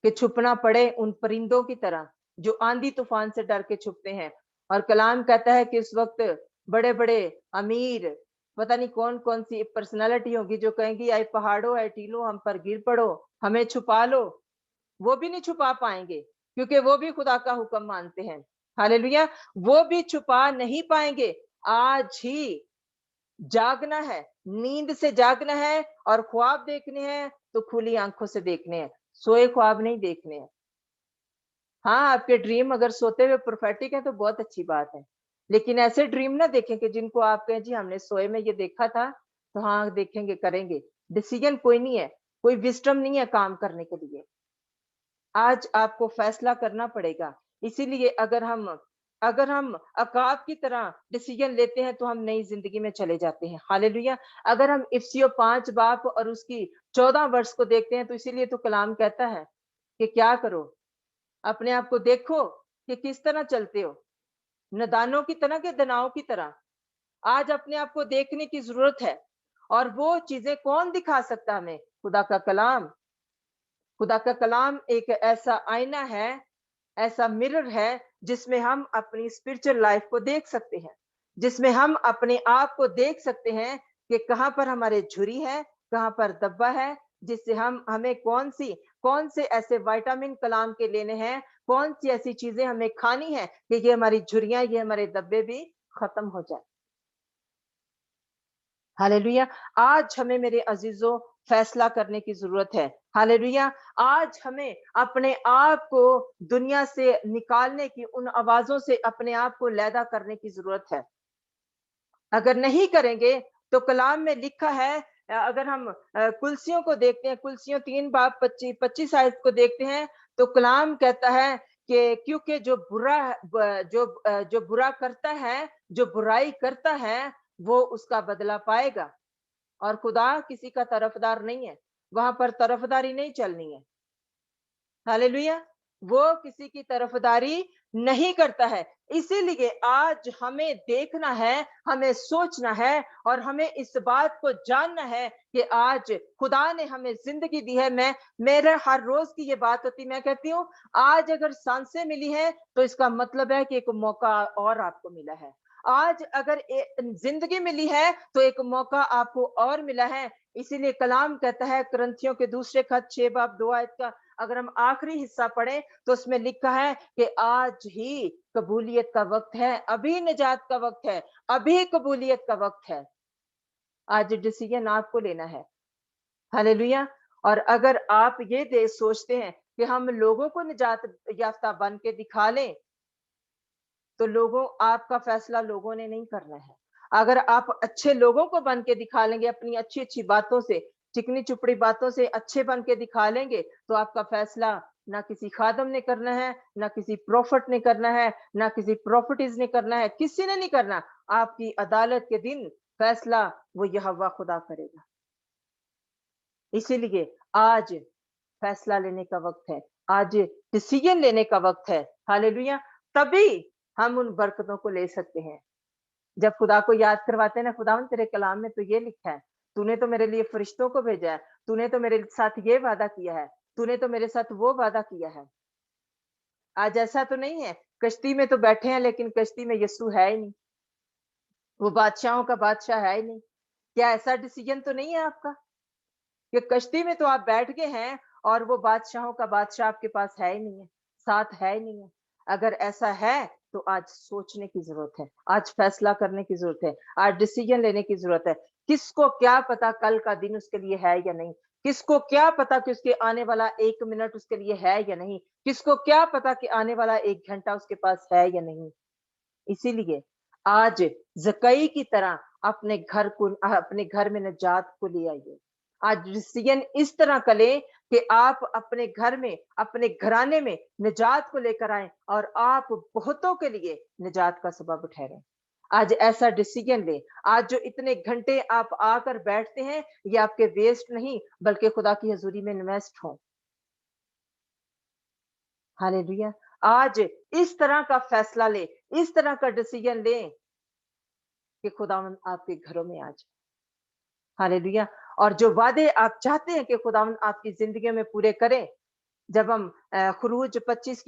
कि छुपना पड़े उन परिंदों की तरह जो आंधी तूफान से डर के छुपते हैं। और कलाम कहता है कि इस वक्त बड़े बड़े अमीर, पता नहीं कौन कौन सी पर्सनालिटी होगी, जो कहेंगी आए पहाड़ों आए टीलों हम पर गिर पड़ो, हमें छुपा लो। वो भी नहीं छुपा पाएंगे, क्योंकि वो भी खुदा का हुक्म मानते हैं। हालेलुया। वो भी छुपा नहीं पाएंगे। आज ही जागना है, नींद से जागना है, और ख्वाब देखने हैं तो खुली आंखों से देखने हैं, सोए ख्वाब नहीं देखने हैं। हाँ, आपके ड्रीम अगर सोते हुए प्रोफेटिक है तो बहुत अच्छी बात है, लेकिन ऐसे ड्रीम ना देखें कि जिनको आप कहें जी हमने सोए में ये देखा था, तो हाँ देखेंगे करेंगे। डिसीजन कोई नहीं है, कोई विस्डम नहीं है काम करने के लिए। आज आपको फैसला करना पड़ेगा। इसीलिए अगर हम अकाब की तरह डिसीजन लेते हैं तो हम नई जिंदगी में चले जाते हैं। हालेलुया। अगर हम इफ्सियों 5 बाब और उसकी 14 वर्ष को देखते हैं तो इसीलिए तो कलाम कहता है कि क्या करो, अपने आप को देखो कि किस तरह चलते हो, नदानों की तरह के दनाओं की तरह। आज अपने आप को देखने की जरूरत है। और वो चीजें कौन दिखा सकता हमें? खुदा का कलाम। खुदा का कलाम एक ऐसा आईना है, ऐसा मिरर है जिसमें हम अपनी स्पिरिचुअल लाइफ को देख सकते हैं, जिसमें हम अपने आप को देख सकते हैं कि कहां पर हमारे झुरी है, कहां पर दब्बा है, जिससे हमें कौन से ऐसे विटामिन कलाम के लेने हैं, कौन सी ऐसी चीजें हमें खानी है कि ये हमारी झुरियां, ये हमारे दब्बे भी खत्म हो जाए। हालेलुया। आज हमें मेरे अजीजों फैसला करने की जरूरत है। हालेलुया। आज हमें अपने आप को दुनिया से निकालने की, उन आवाजों से अपने आप को लैदा करने की जरूरत है। अगर नहीं करेंगे तो कलाम में लिखा है, अगर हम कुलसियों को देखते हैं, कुलसियों 3 बाब 25 आयत को देखते हैं, तो कलाम कहता है कि क्योंकि जो बुरा करता है, जो बुराई करता है, वो उसका बदला पाएगा। और खुदा किसी का तरफदार नहीं है, वहां पर तरफदारी नहीं चलनी है। हालेलुया। वो किसी की तरफदारी नहीं करता है। इसीलिए आज हमें देखना है, हमें सोचना है और हमें इस बात को जानना है कि आज खुदा ने हमें जिंदगी दी है। मेरे हर रोज की ये बात होती, मैं कहती हूँ आज अगर सांसें मिली है तो इसका मतलब है कि एक मौका और आपको मिला है। आज अगर जिंदगी मिली है तो एक मौका आपको और मिला है। इसीलिए कलाम कहता है, करंथियों के दूसरे खत 6 बाब 2 आयत का अगर हम आखिरी हिस्सा पढ़ें तो उसमें लिखा है कि आज ही कबूलियत का वक्त है, अभी निजात का वक्त है, अभी कबूलियत का वक्त है। आज डिसीजन आपको लेना है। हालेलुया। और अगर आप ये सोचते हैं कि हम लोगों को निजात याफ्ता बन के दिखा लें, तो आपका फैसला लोगों ने नहीं करना है। अगर आप अच्छे लोगों को बन के दिखा लेंगे, अपनी अच्छी अच्छी बातों से, चिकनी चुपड़ी बातों से अच्छे बन के दिखा लेंगे, तो आपका फैसला ना किसी खादम ने करना है, ना किसी प्रॉफिट ने करना है, ना किसी प्रॉफिटीज ने करना है, किसी ने नहीं करना। आपकी अदालत के दिन फैसला वो यहोवा खुदा करेगा। इसीलिए आज फैसला लेने का वक्त है, आज डिसीजन लेने का वक्त है। हालेलुया। तभी हम उन बरकतों को ले सकते हैं। जब खुदा को याद करवाते हैं ना, खुदावन तेरे कलाम में तो ये लिखा है, तूने तो मेरे लिए फरिश्तों को भेजा है, तूने तो मेरे साथ ये वादा किया है, तूने तो मेरे साथ वो वादा किया है। आज ऐसा तो नहीं है कश्ती में तो बैठे हैं लेकिन कश्ती में यीशु है ही नहीं, वो बादशाहों का बादशाह है ही नहीं। क्या ऐसा डिसीजन तो नहीं है आपका कि कश्ती में तो आप बैठ गए हैं और वो बादशाहों का बादशाह आपके पास है ही नहीं है, साथ है ही नहीं है? अगर ऐसा है तो आज सोचने की जरूरत है, आज फैसला करने की जरूरत है, आज डिसीजन लेने की जरूरत है। किसको क्या पता कल का दिन उसके लिए है या नहीं? किसको क्या पता कि उसके आने वाला 1 मिनट उसके लिए है या नहीं? किसको क्या पता कि आने वाला 1 घंटा उसके पास है या नहीं? इसीलिए आज जकई की तरह अपने घर में निजात को ले आइए। आज डिसीजन इस तरह का लें कि आप अपने घर में, अपने घराने में निजात को लेकर आए और आप बहुतों के लिए निजात का सबब ठहरें। आज ऐसा डिसीजन लें। आज जो इतने घंटे आप आकर बैठते हैं, ये आपके वेस्ट नहीं बल्कि खुदा की हजूरी में इन्वेस्ट हो। हालेलुया। आज इस तरह का फैसला ले, इस तरह का डिसीजन लें कि खुदावंद आपके घरों में आ जाए। हालेलुया। और जो वादे आप चाहते हैं कि खुदावंद आपकी जिंदगी में पूरे करें, जब हम खुरूज 23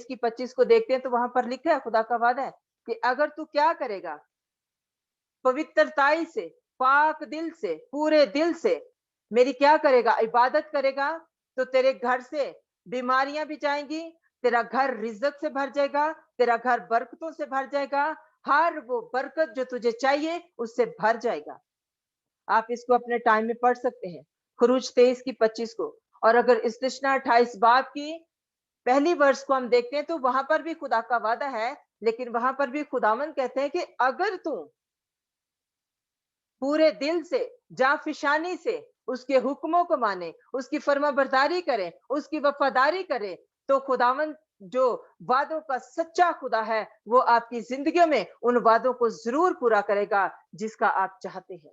की 25 को देखते हैं तो वहां पर लिखा है, खुदा का वादा है कि अगर तू क्या करेगा, पवित्रताई से, पाक दिल से, पूरे दिल से मेरी क्या करेगा, इबादत करेगा, तो तेरे घर से बीमारियां भी जाएंगी, तेरा घर रिज्जत से भर जाएगा, तेरा घर बरकतों से भर जाएगा, हर वो बरकत जो तुझे चाहिए उससे भर जाएगा। आप इसको अपने टाइम में पढ़ सकते हैं, खुरूज 23 की 25 को। और अगर इस्तिशना 28 बाब की पहली वर्ष को हम देखते हैं तो वहां पर भी खुदा का वादा है, लेकिन वहां पर भी खुदावन कहते हैं कि अगर तू पूरे दिल से, जाफिशानी से उसके हुक्मों को माने, उसकी फर्माबरदारी करे, उसकी वफादारी करे, तो खुदावन जो वादों का सच्चा खुदा है, वो आपकी जिंदगियों में उन वादों को जरूर पूरा करेगा जिसका आप चाहते हैं।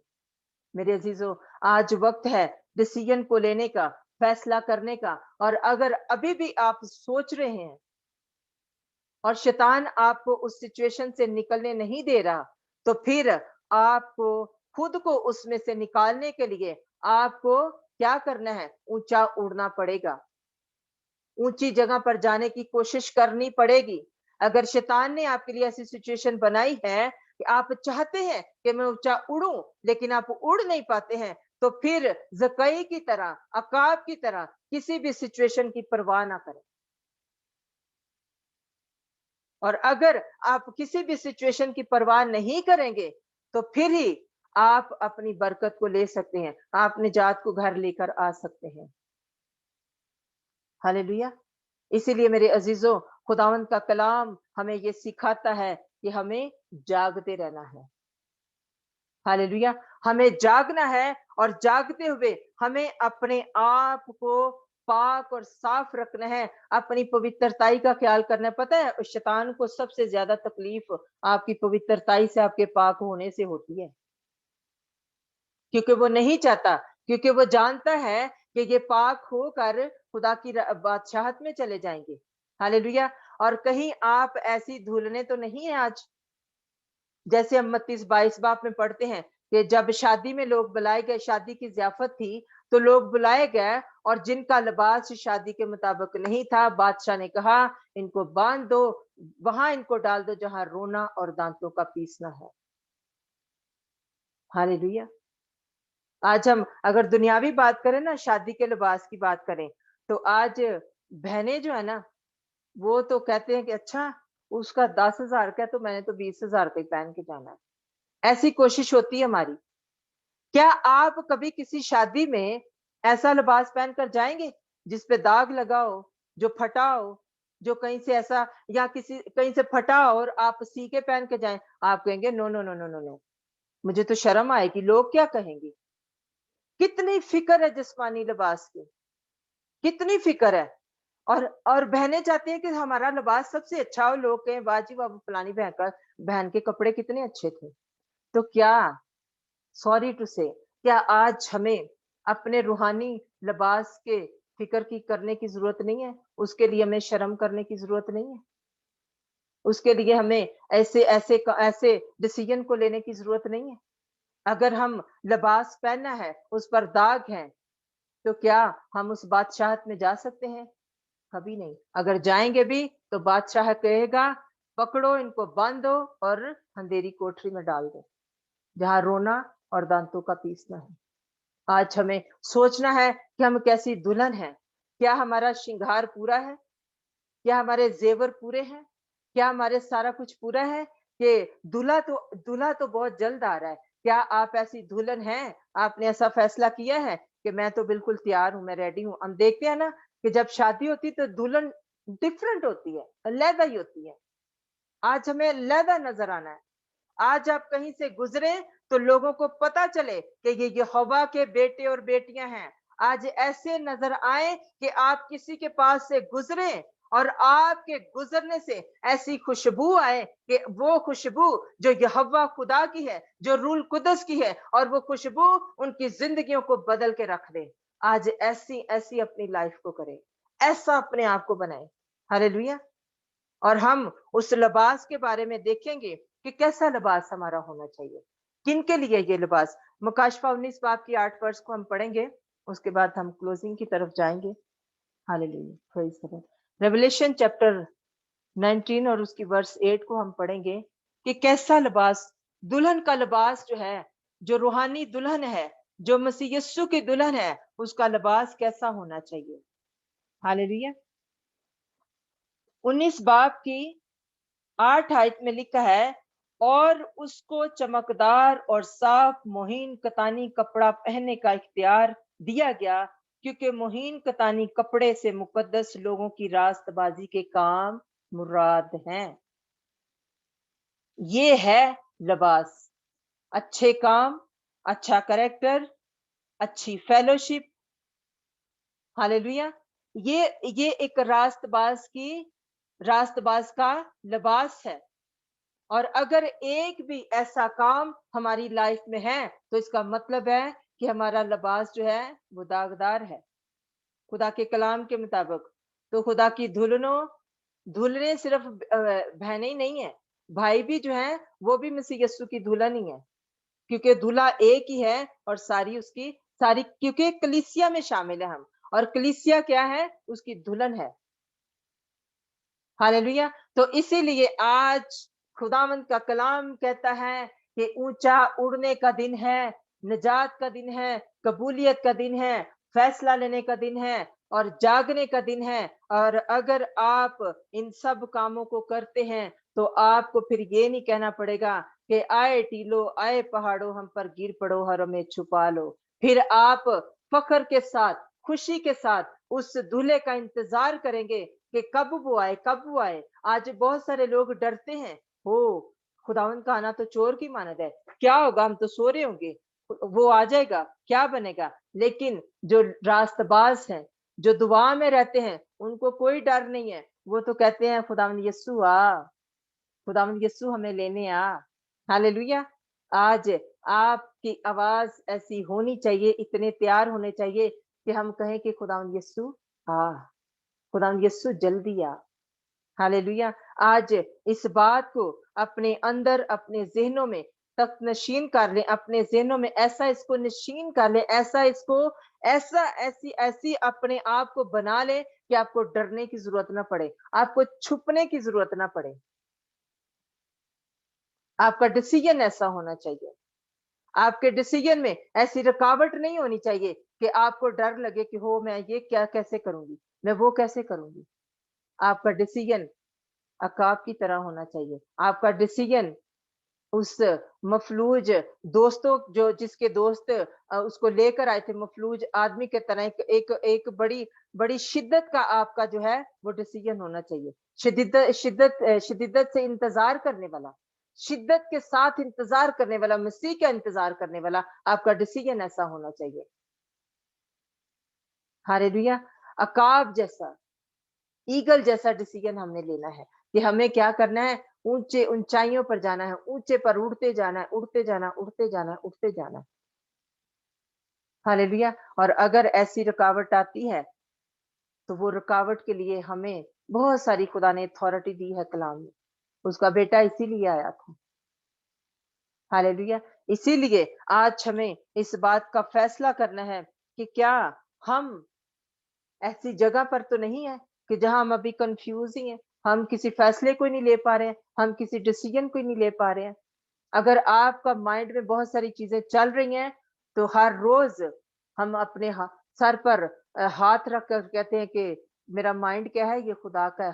मेरे अजीजों, आज वक्त है डिसीजन को लेने का, फैसला करने का। और अगर अभी भी आप सोच रहे हैं और शैतान आपको उस सिचुएशन से निकलने नहीं दे रहा, तो फिर आपको खुद को उसमें से निकालने के लिए आपको क्या करना है? ऊंचा उड़ना पड़ेगा, ऊंची जगह पर जाने की कोशिश करनी पड़ेगी। अगर शैतान ने आपके लिए ऐसी सिचुएशन बनाई है कि आप चाहते हैं कि मैं ऊंचा उड़ूं, लेकिन आप उड़ नहीं पाते हैं, तो फिर जकई की तरह, अकाब की तरह किसी भी सिचुएशन की परवाह ना करें। और अगर आप किसी भी सिचुएशन की परवाह नहीं करेंगे, तो फिर ही आप अपनी बरकत को ले सकते हैं, आप निजात को घर लेकर आ सकते हैं। हालेलुया। इसीलिए मेरे अजीजों, खुदावंद का कलाम हमें ये सिखाता है कि हमें जागते रहना है। हालेलुया। हमें जागना है और जागते हुए हमें अपने आप को पाक और साफ रखना है, अपनी पवित्रताई का ख्याल करना है। पता है, उस शैतान को सबसे ज्यादा तकलीफ आपकी पवित्रताई से, आपके पाक होने से होती है, क्योंकि वो नहीं चाहता, क्योंकि वो जानता है कि ये पाक होकर खुदा की बादशाहत में चले जाएंगे। हालेलुया। और कहीं आप ऐसी धुलने तो नहीं है आज, जैसे हम 32-22 बाप में पढ़ते हैं कि जब शादी में लोग बुलाए गए, शादी की ज़ियाफत थी, तो लोग बुलाए गए और जिनका लिबास शादी के मुताबिक नहीं था, बादशाह ने कहा इनको बांध दो, वहां इनको डाल दो जहां रोना और दांतों का पीसना है। हालेलुया। आज हम अगर दुनियावी बात करें ना, शादी के लिबास की बात करें, तो आज बहनें जो है ना, वो तो कहते हैं कि अच्छा, उसका 10,000 का है तो मैंने तो 20,000 का ही पहन के जाना है। ऐसी कोशिश होती है हमारी। क्या आप कभी किसी शादी में ऐसा लिबास पहनकर जाएंगे जिस पे दाग लगा हो, जो फटा हो, जो कहीं से ऐसा, या किसी कहीं से फटा हो और आप सी के पहन के जाएं? आप कहेंगे no no no no no no, मुझे तो शर्म आएगी, लोग क्या कहेंगे। कितनी फिक्र है जिस्मानी लिबास की, कितनी फिक्र है। और बहनें चाहती हैं कि हमारा लिबास सबसे अच्छा हो, लोग कहें वाह जी वाह, फलानी बहन के कपड़े कितने अच्छे थे। तो क्या, सॉरी टू से, क्या आज हमें अपने रूहानी लिबास के फिक्र की करने की जरूरत नहीं है? उसके लिए हमें शर्म करने की जरूरत नहीं है? उसके लिए हमें ऐसे ऐसे ऐसे डिसीजन को लेने की जरूरत नहीं है? अगर हम लिबास पहनना है, उस पर दाग है, तो क्या हम उस बादशाहत में जा सकते हैं? कभी नहीं। अगर जाएंगे भी तो बादशाह कहेगा पकड़ो इनको, बांधो और अंधेरी कोठरी में डाल दो जहां रोना और दांतों का पीसना है। आज हमें सोचना है कि हम कैसी दुल्हन हैं। क्या हमारा श्रृंगार पूरा है? क्या हमारे जेवर पूरे हैं? क्या हमारे सारा कुछ पूरा है? कि दूल्हा तो बहुत जल्द आ रहा है। क्या आप ऐसी दुल्हन हैं? आपने ऐसा फैसला किया है कि मैं तो बिल्कुल तैयार हूं, मैं रेडी हूं। हम देखते हैं ना कि जब शादी होती तो दुल्हन डिफरेंट होती है, अलग ही होती है। आज हमें अलग नजर आना है। आज आप कहीं से गुजरे तो लोगों को पता चले कि ये यहोवा के बेटे और बेटियां हैं। आज ऐसे नजर आए कि आप किसी के पास से गुजरे और आपके गुजरने से ऐसी खुशबू आए कि वो खुशबू जो यहोवा खुदा की है, जो रूल कुदस की है, और वो खुशबू उनकी जिंदगियों को बदल के रख दे। आज ऐसी ऐसी अपनी लाइफ को करें, ऐसा अपने आप को बनाए। हालेलुया। और हम उस लिबास के बारे में देखेंगे कि कैसा लिबास हमारा होना चाहिए, किन के लिए ये लिबास। मुकाशफा 19 बाब की 8 वर्ष को हम पढ़ेंगे, उसके बाद हम क्लोजिंग की तरफ जाएंगे। Hallelujah, praise the Lord. Revelation chapter 19 और उसकी वर्स 8 को हम पढ़ेंगे कि कैसा लिबास, दुल्हन का लिबास जो है, जो रूहानी दुल्हन है, जो मसीह यीशु की दुल्हन है, उसका लिबास कैसा होना चाहिए। हालेलुया। 19 बाब की 8 आयत में लिखा है, और उसको चमकदार और साफ मोहीन कतानी कपड़ा पहनने का इख्तियार दिया गया, क्योंकि मोहीन कतानी कपड़े से मुकद्दस लोगों की रास्तबाजी के काम मुराद हैं। ये है लिबास, अच्छे काम, अच्छा करेक्टर, अच्छी फेलोशिप। हालेलुया। ये एक रास्तबाज की रास्तबाज का लिबास है। और अगर एक भी ऐसा काम हमारी लाइफ में है तो इसका मतलब है कि हमारा लिबास जो है वो दागदार है खुदा के कलाम के मुताबिक। तो खुदा की धुलने सिर्फ बहनें ही नहीं है, भाई भी जो है वो भी मसीह यीशु की दुल्हन ही है, क्योंकि दूल्हा एक ही है और सारी क्योंकि कलीसिया में शामिल है हम, और कलीसिया क्या है? उसकी दुल्हन है। हालेलुया। तो इसीलिए आज खुदावंद का कलाम कहता है कि ऊंचा उड़ने का दिन है, निजात का दिन है, कबूलियत का दिन है, फैसला लेने का दिन है और जागने का दिन है। और अगर आप इन सब कामों को करते हैं तो आपको फिर ये नहीं कहना पड़ेगा कि आए टीलो, आए पहाड़ों, हम पर गिर पड़ो और हमें छुपा लो। फिर आप फख्र के साथ, खुशी के साथ उस दूल्हे का इंतजार करेंगे कि कब वो आए, कब वो आए। आज बहुत सारे लोग डरते हैं, हो खुदावंद का आना तो चोर की मानद है, क्या होगा, हम तो सो रहे होंगे, वो आ जाएगा, क्या बनेगा। लेकिन जो रास्तबाज हैं, जो दुआ में रहते हैं, उनको कोई डर नहीं है। वो तो कहते हैं खुदावंद यीशु आ, खुदावंद यीशु हमें लेने आ। हालेलुया। आज आपकी आवाज ऐसी होनी चाहिए, इतने तैयार होने चाहिए कि हम कहें कि खुदावंद यीशु आ, खुदावंद यीशु जल्दी आ। हालेलुया। आज इस बात को अपने अंदर, अपने ज़हनों में तख्त नशीन कर लें, अपने ज़हनों में ऐसा इसको नशीन कर लें, ऐसी ऐसी अपने आप को बना लें कि आपको डरने की जरूरत ना पड़े, आपको छुपने की जरूरत ना पड़े। आपका डिसीजन ऐसा होना चाहिए। आपके डिसीजन में ऐसी रुकावट नहीं होनी चाहिए कि आपको डर लगे कि हो मैं ये क्या कैसे करूंगी, मैं वो कैसे करूंगी। आपका डिसीजन अकाब की तरह होना चाहिए। आपका डिसीजन उस मफलूज दोस्तों, जो जिसके दोस्त उसको लेकर आए थे, मफलूज आदमी के तरह एक बड़ी बड़ी शिद्दत का आपका जो है वो डिसीजन होना चाहिए। शिद्दत से इंतजार करने वाला, शिद्दत के साथ इंतजार करने वाला, मसीह का इंतजार करने वाला आपका डिसीजन ऐसा होना चाहिए। हालेलुया। अकाब जैसा, ईगल जैसा डिसीजन हमने लेना है कि हमें क्या करना है, ऊंचे ऊंचाइयों पर जाना है, ऊंचे पर उड़ते जाना है, उड़ते जाना, उड़ते जाना, उड़ते जाना। हालेलुया। और अगर ऐसी रुकावट आती है तो वो रुकावट के लिए हमें बहुत सारी खुदा ने अथॉरिटी दी है कलाम में। उसका बेटा इसीलिए आया था। हालेलुया। इसीलिए आज हमें इस बात का फैसला करना है कि क्या हम ऐसी जगह पर तो नहीं है कि जहां हम अभी कंफ्यूज ही हैं, हम किसी फैसले को नहीं ले पा रहे हैं, हम किसी डिसीजन को नहीं ले पा रहे हैं। अगर आपका माइंड में बहुत सारी चीजें चल रही हैं तो हर रोज हम अपने सर पर हाथ रख कर कहते हैं कि मेरा माइंड क्या है, ये खुदा का है।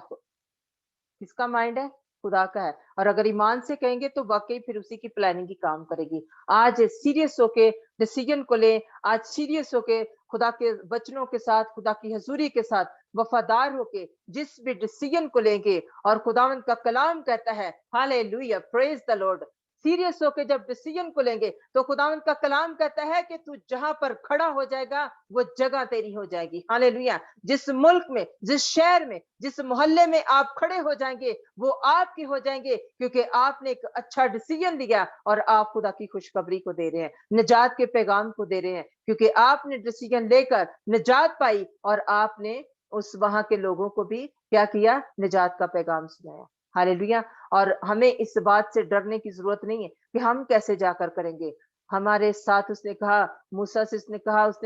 किसका माइंड है? खुदा का है। और अगर ईमान से कहेंगे तो वाकई फिर उसी की प्लानिंग ही काम करेगी। आज सीरियस होके डिसीजन को लें, आज सीरियस होके खुदा के वचनों के साथ, खुदा की हजूरी के साथ वफादार होके जिस भी डिसीजन को लेंगे, और खुदावंद का कलाम कहता है hallelujah, praise the Lord, serious होके जब डिसीजन को लेंगे तो खुदावंद का कलाम कहता है कि तू जहां पर खड़ा हो जाएगा वो जगह तेरी हो जाएगी। हालेलुया। जिस मुल्क में, जिस शहर में, जिस मोहल्ले में आप खड़े हो जाएंगे वो आपके हो जाएंगे, क्योंकि आपने एक अच्छा डिसीजन लिया और आप खुदा की खुशखबरी को दे रहे हैं, निजात के पैगाम को दे रहे हैं, क्योंकि आपने डिसीजन लेकर निजात पाई और आपने उस वहां के लोगों को भी क्या किया, निजात का पैगाम सुनाया। हालेलुया। और हमें इस बात से डरने की जरूरत नहीं है कि हम कैसे जाकर करेंगे। हमारे साथ उसने कहा, मूसा से उसने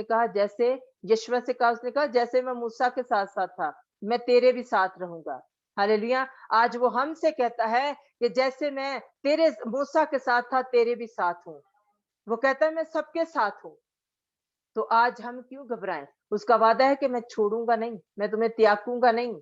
कहा जैसे यशवा से कहा, उसने कहा जैसे मैं मूसा के साथ साथ था मैं तेरे भी साथ रहूंगा। हालेलुया। आज वो हमसे कहता है कि जैसे मैं तेरे मूसा के साथ था तेरे भी साथ हूं। वो कहता है मैं सबके साथ हूं। तो आज हम क्यों घबराएं? उसका वादा है कि मैं छोड़ूंगा नहीं, मैं तुम्हें त्यागूंगा नहीं,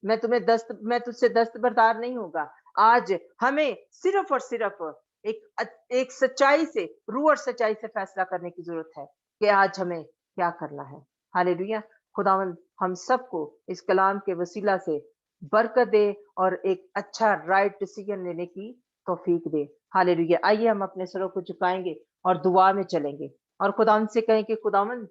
मैं तुझसे दस्तबरदार नहीं होगा। आज हमें सिर्फ और सिर्फ एक सच्चाई से, रूह और सच्चाई से फैसला करने की जरूरत है कि आज हमें क्या करना है। हालेलुया। खुदावंद हम सबको इस कलाम के वसीला से बरकत दे और एक अच्छा राइट डिसीजन लेने की तौफीक दे। हालेलुया। आइए हम अपने सरों को झुकाएंगे और दुआ में चलेंगे और खुदावंद से कहें कि खुदावंद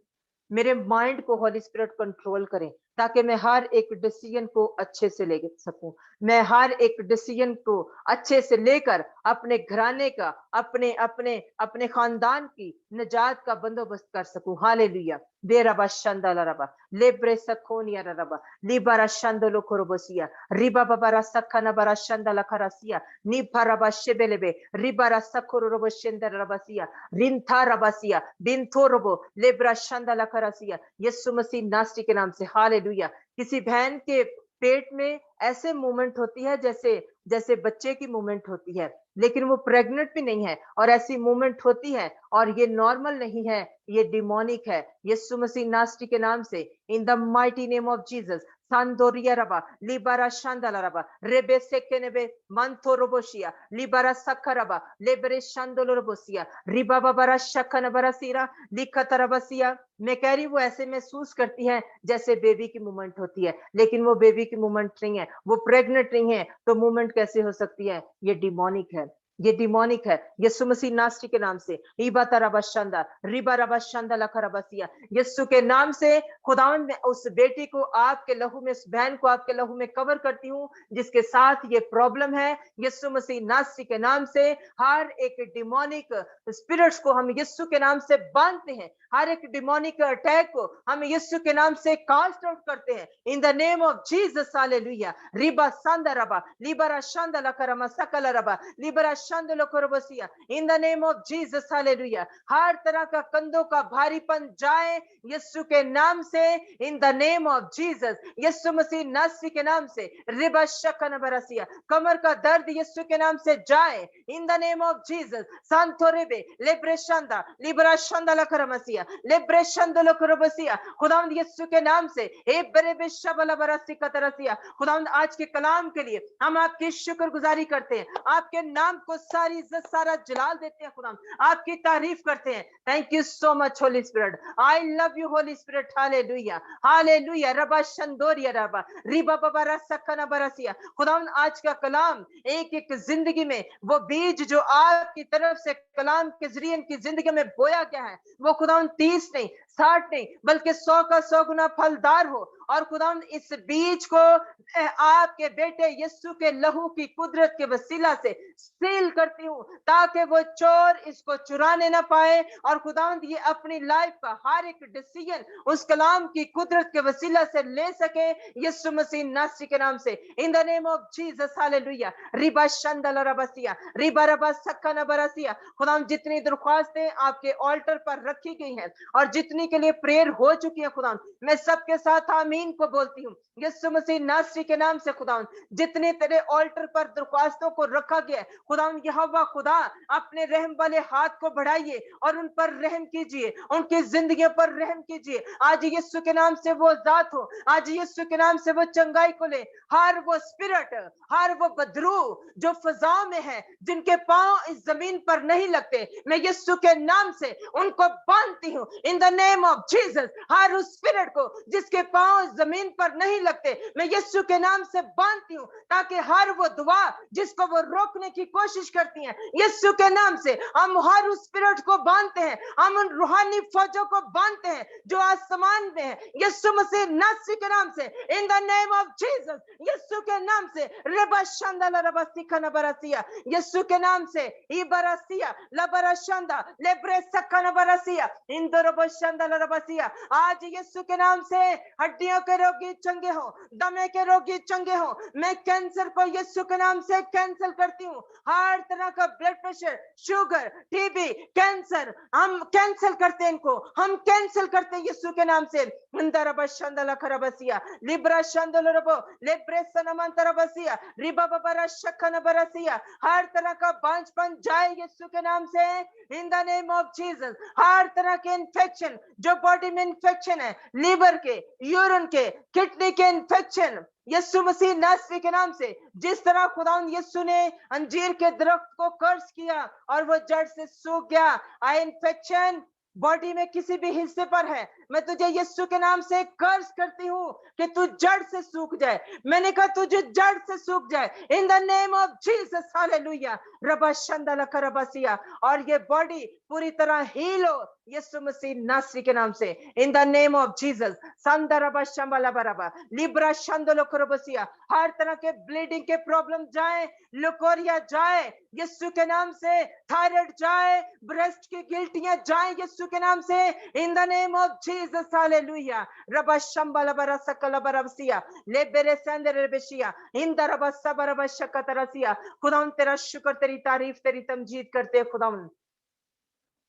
मेरे माइंड को हॉली स्पिरिट कंट्रोल करें, ताकि मैं हर एक डिसीजन को अच्छे से ले सकूं, मैं हर एक डिसीजन को अच्छे से लेकर अपने घराने का, अपने अपने अपने खानदान की निजात का बंदोबस्त कर सकूं। हालेलुया। बेरबा शंदला रबा लेब्रे सकोनिया रबा लिबारा शंदलो कोरबसिया रिबा बाबा सखना बरा शंदला खरासिया नी भरबा शेबेलेबे रिबारा सकोरो रबो शेंदर रबसिया रिंथा रबसिया बिंथो रबो लेब्रा शंदला खरासिया। यीशु मसीह नासरी के नाम से हालेलुया। किसी बहन के पेट में ऐसे मूवमेंट होती है जैसे जैसे बच्चे की मूवमेंट होती है, लेकिन वो प्रेग्नेंट भी नहीं है, और ऐसी मूवमेंट होती है और ये नॉर्मल नहीं है, ये डिमोनिक है। यीशु मसीह नासरी के नाम से in the mighty name of Jesus Sandoria raba, libara shandala raba, rebe sekenebe, manto roboshia, libara sakaraba, lebere shandolo robosia, riba babara shakana barasira, लिखतरबसिया। मैं कह रही वो ऐसे महसूस करती है जैसे बेबी की मूवमेंट होती है, लेकिन वो बेबी की मूवमेंट नहीं है, वो प्रेग्नेंट नहीं है, तो मूवमेंट कैसे हो सकती है? ये डिमोनिक है, ये डिमोनिक है। यीशु मसीह नासरी के नाम से ईबा तरबशंदा रिबा रबशंदा लखरबसिया, यीशु के नाम से खुदावंद मैं उस बेटी को आपके लहू में, उस बहन को आपके लहू में कवर करती हूँ जिसके साथ ये प्रॉब्लम है। यीशु मसीह नासरी के नाम से हर एक डिमोनिक स्पिरिट्स को हम यीशु के नाम से बांधते हैं, हर एक डिमोनिक अटैक को हम यीशु के नाम से कास्ट आउट करते हैं in the name of Jesus. Hallelujah. रिबा सांदा रबा लिबरा शांदा लकरमा सकल रबा लिबरा शांदलो कोरबसिया इन द नेम ऑफ जीसस। हालेलुया। हर तरह का कंधों का भारीपन जाए यीशु के नाम से in the name of Jesus. यीशु मसीह नासरी के नाम से रिबा शकन बरसिया, कमर का दर्द यीशु के नाम से जाए in the name of Jesus. सांतो रेबे लेब्रे शांदा लिबरा शांदा लकरमसिया लेब्रे शांदलो कोरबसिया, खुदावंद यीशु के नाम से ए बरेबे शबला बरसी का तरसिया। खुदावंद आज के कलाम के लिए हम आपकी शुक्रगुजारी करते हैं, आपके नाम को सारी इज्जत सारा जलाल देते हैं, खुदावंद आपकी तारीफ करते हैं। Thank you so much Holi spirit, I love you Holi spirit. Hallelujah hallelujah. रबा शंदोरिया रबा रिबा बाबा रसकना बरसिया। खुदावंद आज का कलाम एक एक जिंदगी में वो बीज जो आपकी तरफ से कलाम के जरिए इनकी जिंदगी में बोया गया है, वो खुदावंद 30 नहीं 60 नहीं बल्कि 100 का 100 गुना फलदार हो। और खुदावंद इस बीज को आपके बेटे यीशु के लहू की कुदरत के वसीला से सील करती हूँ ताकि वो चोर इसको चुराने ना पाए। और खुदावंद ये अपनी लाइफ का हर एक डिसीजन उस कलाम की कुदरत के वसीला से ले सके यीशु मसीह नासरी के नाम से in the name of Jesus. Hallelujah. रिबा शंदल रबसिया रिबा रबा सक्का बरसिया। खुदावंद जितनी दरख्वास्तें आपके ऑल्टर पर रखी गई हैं और जितनी के लिए प्रेयर हो चुकी है, खुदावंद मैं सबके साथ आमीन को बोलती हूँ यीशु मसीह नासरी के नाम से। खुदावंद जितने तेरे ऑल्टर पर दरख्वास्तों को रखा गया है, खुदावंद यहोवा खुदा अपने रहम वाले हाथ को बढ़ाइए और उन पर रहम कीजिए, उनकी जिंदगी पर रहम कीजिए। आज यीशु के नाम से वो जात हो, आज यीशु के नाम से वो चंगाई को ले। हर वो स्पिरिट, हर वो बदरू जो फजाओं में है, जिनके पांव इस जमीन पर नहीं लगते, मैं यीशु के नाम से उनको बांधती हूँ in the name of Jesus. हर उस स्पिरिट को जिसके पांव जमीन पर नहीं लगते, मैं यीशु के नाम से बांधती हूँ ताकि हर वो दुआ जिसको वो रोकने की कोशिश करती हैं, यीशु के नाम से हम हर उस स्पिरिट को बांधते हैं, हम उन रूहानी फौजों को बांधते हैं जो आसमान में है यीशु मसीह नासरी के नाम से in the name of Jesus. यीशु के नाम से रबा शंदला रबा सिखना बरसिया, यीशु के नाम से ई बरसिया लबरा शंदा लेब्रे सकना बरसिया इन दो रबा शंदला रबसिया। आज यीशु के नाम से हड्डियों के रोगी चंगे हो, दमे के रोगी चंगे हो। मैं कैंसर को यीशु के नाम से कैंसिल करती हूँ। हर तरह का blood pressure, sugar, TB, cancer हम कैंसिल करते हैं, इनको हम कैंसिल करते हैं यीशु के नाम से। मंदरबा शंदला खरबसिया लिब्रा शंदल रबो लेब्रे सनमंतरबसिया रिबा बबरा शखन बरसिया। हर तरह का बांझपन जाए यीशु के नाम से in the name of Jesus. हर तरह के इन्फेक्शन जो बॉडी में इन्फेक्शन है, लीवर के, यूरिन के, किडनी के इन्फेक्शन, यीशु मसीह नासरी के नाम से जिस तरह खुदावंद यीशु ने अंजीर के दरख्त को कर्स किया और वो जड़ से सूख गया, आई इन्फेक्शन बॉडी में किसी भी हिस्से पर है, मैं तुझे यीशु के नाम से कर्स करती हूँ कि तू जड़ से सूख जाए। मैंने कहा तुझे जड़ से सूख जाए in the name of Jesus. Hallelujah. रबा शंदला करबसिया। और ये बॉडी पूरी तरह हील हो यीशु मसीह नासरी के नाम से, in the name of Jesus. संदरबा शंबला बराबा लिब्रा शंदलो करबसिया, हर तरह के ब्लीडिंग के प्रॉब्लम जाए, लुकोरिया जाए यीशु के नाम से, थायराइड जाए, ब्रेस्ट की गिल्टियां जाए यीशु के नाम से, in the name of Jesus. Hallelujah. रबा शंबला बरा सकला बराबसिया ले बेरे संदरे बेशिया इन दरबा सबरबा शकतरसिया। खुदावन तेरा शुक्र, तेरी तारीफ, तेरी तमजीद करते हैं खुदावन,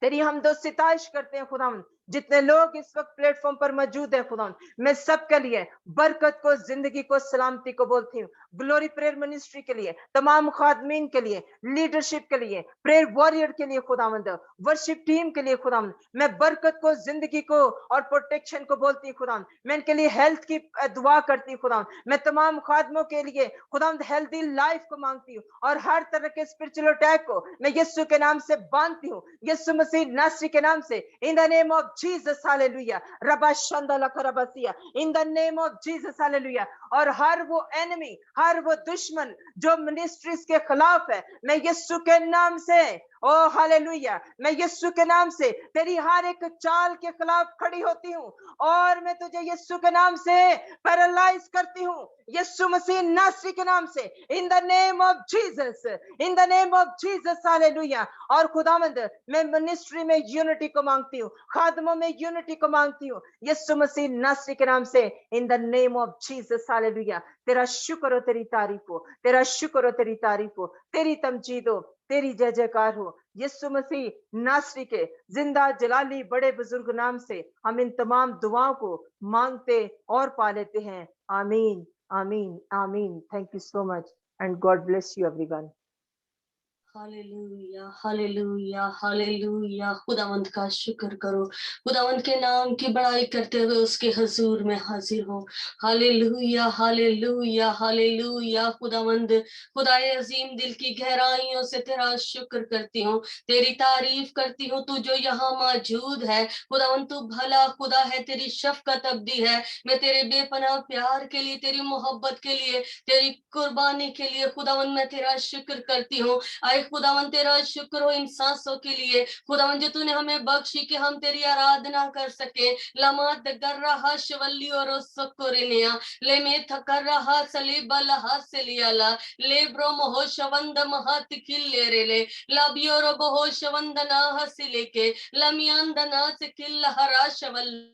तेरी हम दो सिताइश करते हैं खुदावन। जितने लोग इस वक्त प्लेटफॉर्म पर मौजूद है खुदावन, मैं सबके लिए बरकत को, जिंदगी को, सलामती को बोलती हूँ। ग्लोरी प्रेयर मिनिस्ट्री के लिए, तमाम खादमीन के लिए, लीडरशिप के लिए, प्रेयर वॉरियर के लिए खुदावंद, वर्शिप टीम के लिए खुदावंद, मैं बरकत को, जिंदगी को और प्रोटेक्शन को बोलती हूँ खुदावंद। मैं इनके लिए हेल्थ की दुआ करती हूँ खुदावंद। मैं तमाम खादमों के लिए खुदावंद हेल्दी लाइफ को मांगती हूँ, और हर तरह के स्पिरिचुअल अटैक को मैं यीशु के नाम से बांधती हूँ, यीशु मसीह नासरी के नाम से, in the name of Jesus. Hallelujah. रबा शंदला करबसिया, in the name of Jesus. Hallelujah. और हर वो एनिमी, हर वो दुश्मन जो मिनिस्ट्रीज के खिलाफ है, मैं यीशु के नाम से, ओ हालेलुया, मैं यीशु के नाम से तेरी हर एक चाल के खिलाफ खड़ी होती हूँ, और मैं तुझे यीशु के नाम से पैरालाइज करती हूँ, यीशु मसीह नासरी के नाम से, in the name of Jesus, in the name of Jesus. Hallelujah. और खुदावंद, मैं मिनिस्ट्री में यूनिटी को मांगती हूँ, खादमों में यूनिटी को मांगती हूँ, यीशु मसीह नासरी के नाम से, in the name of Jesus. Hallelujah. तेरा शुक्र हो, तेरी तारीफ हो, तेरा शुक्र हो, तेरी तारीफ हो, तेरी तमजीद हो, तेरी जय जयकार हो। यीशु मसीह नासरी के जिंदा जलाली बड़े बुजुर्ग नाम से हम इन तमाम दुआओं को मांगते और पा लेते हैं। आमीन, आमीन, आमीन। Thank you so much and God bless you everyone. Hallelujah, hallelujah, hallelujah. खुदावंत का शुक्र करो, खुदावंत के नाम की बड़ाई करते हुए उसके हजूर में हाजिर हो। Hallelujah, hallelujah, hallelujah. खुदावंत, खुदाए अजीम, दिल की गहराइयों से तेरा शुक्र करती हूँ, तेरी तारीफ करती हूँ। तू जो यहाँ मौजूद है खुदावंत, तू भला खुदा है, तेरी शफकत अब्दी है। मैं तेरे बेपनाह प्यार के लिए, तेरी मोहब्बत के लिए, तेरी कुर्बानी के लिए खुदावंत मैं तेरा शुक्र करती हूँ। आए खुदावन, तेरा शुक्र हो इन सांसों के लिए खुदावन, जो तूने हमें बख्शी कि हम तेरी आराधना कर सके। लमात कर रहा शवल्ली और सकोरेनिया ले में थकर रहा सलीबा लहा से लियाला ले ब्रो मोहो शवंद महत किले रे ले लबियोरो बहो शवंदना हसिले के लमियांदना से किल हरा शवल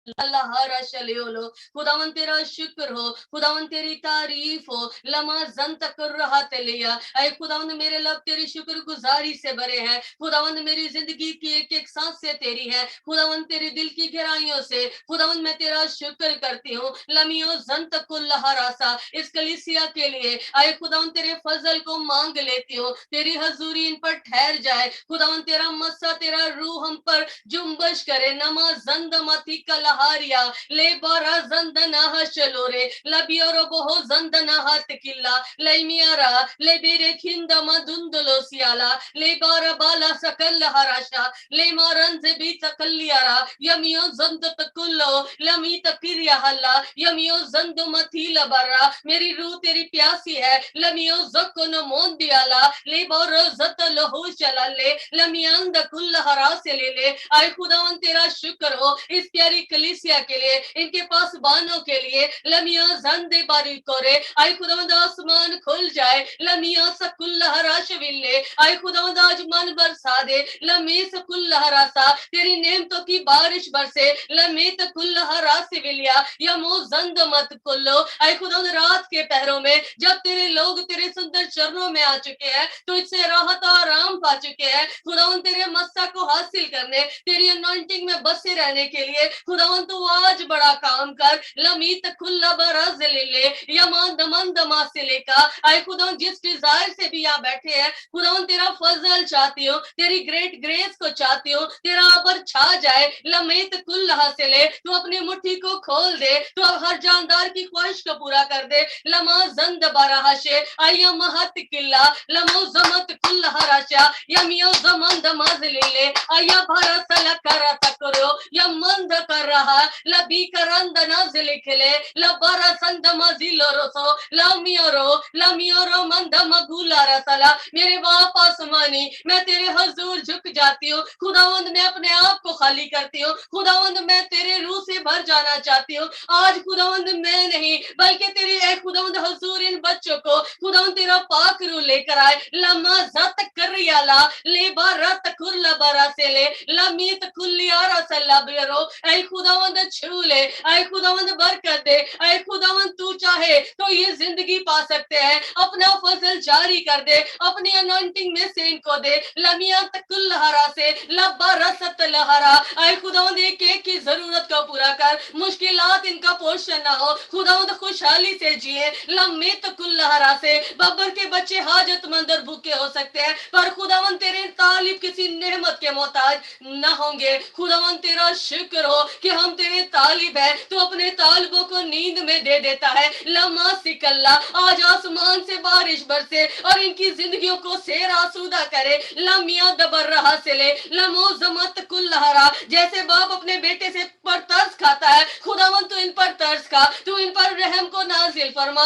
खुदावन तेरा शुक्र हो, खुदावन तेरी तारीफ हो। लमा जन तक रहा लिया, ऐ खुदावन मेरे लब तेरी शुक्र गुजारी से भरे हैं। खुदावन मेरी जिंदगी की एक एक सांस से तेरी है। खुदावन तेरी दिल की गहराइयों से खुदावन मैं तेरा शुक्र करती हूँ। लमियो जन तक लहरासा इस कलीसिया के लिए ऐ खुदावन तेरे फजल को मांग लेती हूँ, तेरी हजूरी इन पर ठहर जाए। खुदावन तेरा मस्सा, तेरा रूह हम पर जुम्बश करे। नमा जंद मती कलहारिया ले बारा जंदना हशलोरे लबियोरो बोहो जंदना हाथ किल्ला लेमियारा ले बेरे खिंदा मदुंदलो सियाला ले बारा बाला सकल हराशा ले मारन से भी सकलियारा यमियो जंद तकुल्लो लमी तकिरिया हल्ला यमियो जंद मथी लबरा मेरी रूह तेरी प्यासी है। लमियो जकोन मोन दियाला ले बारो जत लहू चला ले लमियांद कुल हरा से ले आए खुदावन तेरा शुक्र हो इस प्यारी कलीसिया के लिए, इनके पास बानों के लिए। लमिया जंदे बारिक करे आए खुदावंद, आसमान खुल जाए। लमिया सकुल हरा शविले आए खुदावंद, आज मन बरसा दे। लमी सकुल हरा सा तेरी नेमतों की बारिश बरसे। लमी तकुल हरा सिविलिया यमो जंद मत कुल्लो आए खुदावंद, रात के पहरों में जब तेरे लोग तेरे सुंदर चरणों में आ चुके हैं, तो इससे राहत और आराम पा चुके हैं। खुदावंद तेरे मस्सा को हासिल करने, तेरी अनॉइंटिंग में बसे रहने के लिए खुदावन तू आज बड़ा काम कर। लमीत खुल्ला बरज ले ले यमान दमन दमा से लेकर आए खुदावन, जिस डिजायर से भी यहाँ बैठे हैं खुदावन तेरा फजल चाहती हूँ, तेरी ग्रेट ग्रेस को चाहती हूँ, तेरा अबर छा जाए। लमीत कुल्ला से ले तू अपनी मुट्ठी को खोल दे, तू हर जानदार की ख्वाहिश को पूरा कर दे। लमा जंद बराहशे आया महत किल्ला लमो जमत कुल्ला हराशा यमियो जमन दमाज ले ले आया भरा सला करा तकरो या मंद कर raha la bikaranda nazilekele la barasanda maziloroso la mioro manda magula rasala मेरे बाप आसमानी मैं तेरे हजूर झुक जाती हूँ खुदावंद मैं अपने आप को खाली करती हूँ खुदावंद मैं तेरे रूह से भर जाना चाहती हूँ आज खुदावंद मैं नहीं बल्कि तेरी ए खुदावंद हजूर इन बच्चों को खुदावंद तेरा पाक रूह लेकर आए लमा जत करियाला ले बारत कुल्ला बरा से ले लमीत कुल्लियारा सल्ला बेरो ऐ खुदावंद छू ले ऐ खुदावंद बरकत दे ऐ खुदावंद तू चाहे तो ये जिंदगी पा सकते हैं अपना फजल जारी कर दे अपनी अनॉइंटिंग में से इनको दे लमिया तकुल लहरा से लब्बा रसत लहरा ऐ खुदावंद एक एक की जरूरत को पूरा कर मुश्किलात इनका पोषण ना हो खुदावंद खुशहाली से जिए लम्मे तकुल लहरा से बब्बर के बच्चे हाजतमंद और भूखे हो सकते हैं पर खुदावंद तेरे तालिब किसी नेमत के मोहताज न होंगे खुदावंद तेरा शुक्र हो कि हम तेरे तालिब है तो अपने तालिबों को नींद में दे देता है लम्मा सिकल्ला आज आसमान से बारिश बरसे और इनकी जिंदगियों को सेर आसूदा करे लमिया दबर रहा से ले लमो जमत कुल लहरा जैसे बाप अपने बेटे से पर तरस खाता है खुदावंद तू इन पर तरस खा तू इन पर रहम को नाजिल फरमा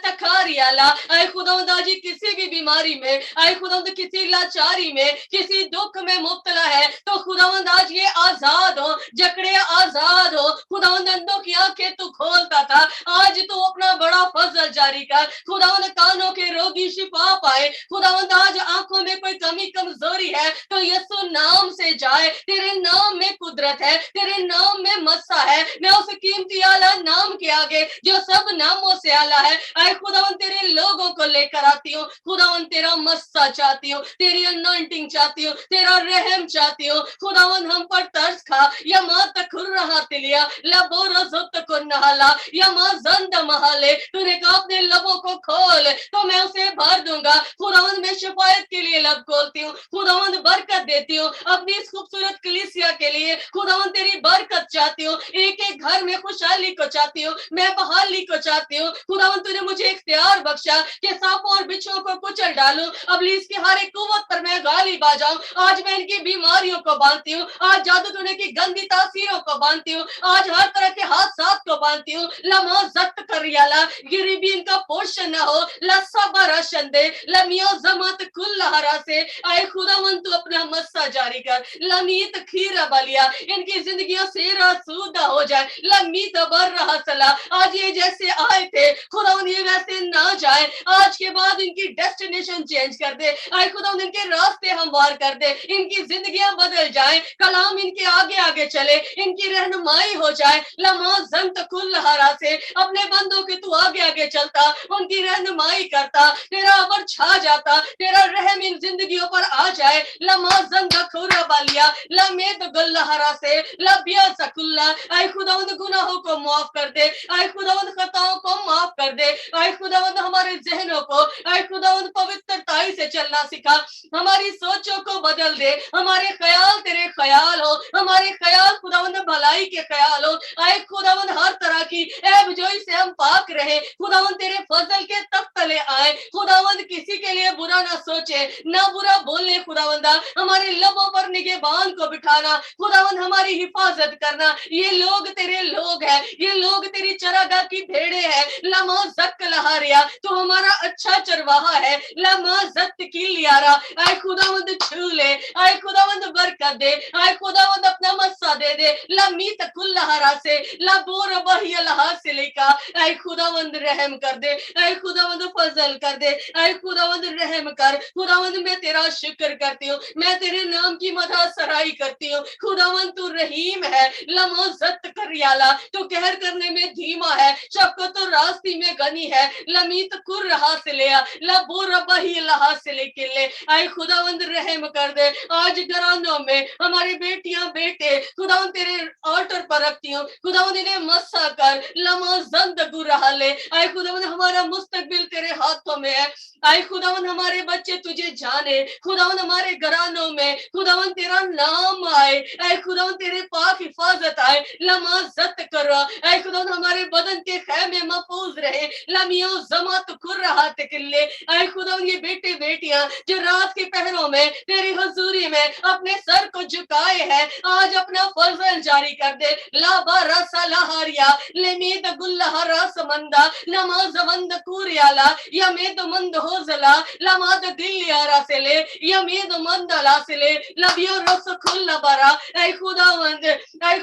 लतखारियाला ऐ खुदावंद आज किसी भी बीमारी में ऐ खुदावंद किसी लाचारी में किसी दुख में मुब्तला है तो खुदावंद आज ये आजाद हो जकड़े आजाद हो खुदावंद अंधों की आंखें तू खोलता था आज तू अपना बड़ा फजल जारी कर खुदावंद कानों के रोगी शिफा पाए खुदावंद आज आंखों में कोई कमी कमजोरी है तो यीशु नाम से जाए तेरे नाम में कुदरत है तेरे नाम में मस्सा है मैं उस कीमती आला नाम के आगे जो सब नामों से आला है ऐ खुदावंद तेरे लोगों को लेकर आती हूँ खुदावंद तेरा मस्सा चाहती हूँ तेरी अनॉइंटिंग चाहती हूँ तेरा रहम चाहती हूँ खुदावंद हम पर तरस खा या मां तकुर रहा तिलिया लबो रज़त को नहाला या मां जंद महले तूने कहा अपने लबों को खोल तो मैं उसे भर दूंगा खुदावंद मैं शिफायत के लिए लब खोलती हूँ खुदावंद बरकत देती हूँ अपनी इस खूबसूरत कलीसिया के लिए खुदावंद तेरी बरकत चाहती हूँ एक एक घर में खुशहाली को चाहती हूँ मैं बहाली को चाहती हूँ खुदावंद तूने मुझे इख्तियार बख्शा कि सांपों और बिच्छुओं को कुचल डालूं अबलीस की हर एक कुव्वत पर मैं गालिब आ जाऊं आज मैं इनकी बीमारियों को बांधती हूँ आज जादू टोने की गंदी तासीरों को बांधती हूँ आज हर तरह के हादसात को बांधती हूँ लम्हा जख्त करियाला गरीबी इनका पोषण न हो लसबरा शंदे लमियो जमात कुल लहरा से आए खुदावंद तू अपना मस्सा जारी कर लमीत खीरा बलिया इनकी जिंदगियों से रासूदा हो जाए लमीत बर रहा सला आज ये जैसे आए थे खुदावंद ये वैसे ना जाए आज के बाद इनकी डेस्टिनेशन चेंज कर दे आए खुदावंद इनके रास्ते हमवार कर दे इनकी जिंदगियां बदल जाए कलाम इनके आगे आगे चले इनकी रहनुमाई हो जाए लम्हा जंत कुल लहरा से अपने बंदों के तू आगे आगे चलता उनकी रहनुमाई करता तेरा अमर छा जाता तेरा रहम इन जिंदगियों पर आ जाए लम्हा जंत खुरा बालिया लमेद गुल्लहरा से लबिया सकुल्ला आए खुदावंद गुनाहों को माफ कर दे आए खुदावंद खताओं को माफ कर दे आए खुदावंद हमारे जहनों को आए खुदावंद पवित्रताई से चलना सिखा हमारी सोचों को बदल दे हमारे ख्याल तेरे ख्याल हो हमारे ख्याल खुदावंद भलाई के ख्याल हो आए खुदावंद हर तरह की ऐबजोई से हम पाक रहे खुदावंद तेरे फजल के तख्त तले आए खुदावंद किसी के लिए बुरा ना सोचे ना बुरा बोले खुदावंदा हमारे लबों पर निगहबान को बिठाना खुदावंद हमारी हिफाजत करना ये लोग तेरे लोग हैं ये लोग तेरी चरागाह की भेड़े हैं लमा जक लहारिया तो हमारा अच्छा चरवाहा है लमा जत की लियारा आए खुदावंद छू ले आए खुदावंद बरकत दे आए खुदावंद अपना मस्सा दे दे लमी तकुल लहरा से लबोर बहिया लहा से लेका आए खुदावंद रहम कर दे आए खुदावंद फजल कर दे आए खुदावंद रहम कर खुदावंद मैं तेरा शुक्र करती हूँ मैं तेरे नाम की मदह सराई करती हूँ खुदावंद तू रहीम है लमो जत करियाला तू कहर करने में धीमा है शफकत और रास्ती में गनी है लमीत कुर रहा से ले लबो रबही लहा से लेके ले आए खुदावंद रहम कर दे आज घरानों में हमारी बेटियां बेटे खुदावंद तेरे ऑल्टर पर रखती हूँ खुदावंद इन्हें मस्सा कर लमा जंद गुरहा ले आए खुदावंद हमारा मुस्तकबिल तेरे हाथों में है आए खुदावंद हमारे बच्चे तुझे जाने खुदावंद हमारे घरानों में खुदावंद तेरा नाम आए आए खुदावंद तेरे पाक हिफाजत आए लमा जत करो आए खुदावंद हमारे बदन के खैमे महफूज रहे लमियो जमात खुर रहा तकिल्ले आए खुदावंद ये बेटे बेटियां जो रात के पहरों में तेरी हुजूरी में अपने सर को झुकाए हैं आज अपना फजल जारी कर दे ला barasa laharia lemid gullahara samanda namaz mand kuriala yamid mand hozala lamad dilyara sele yamid mandala sele labiyo ras khulla bara اے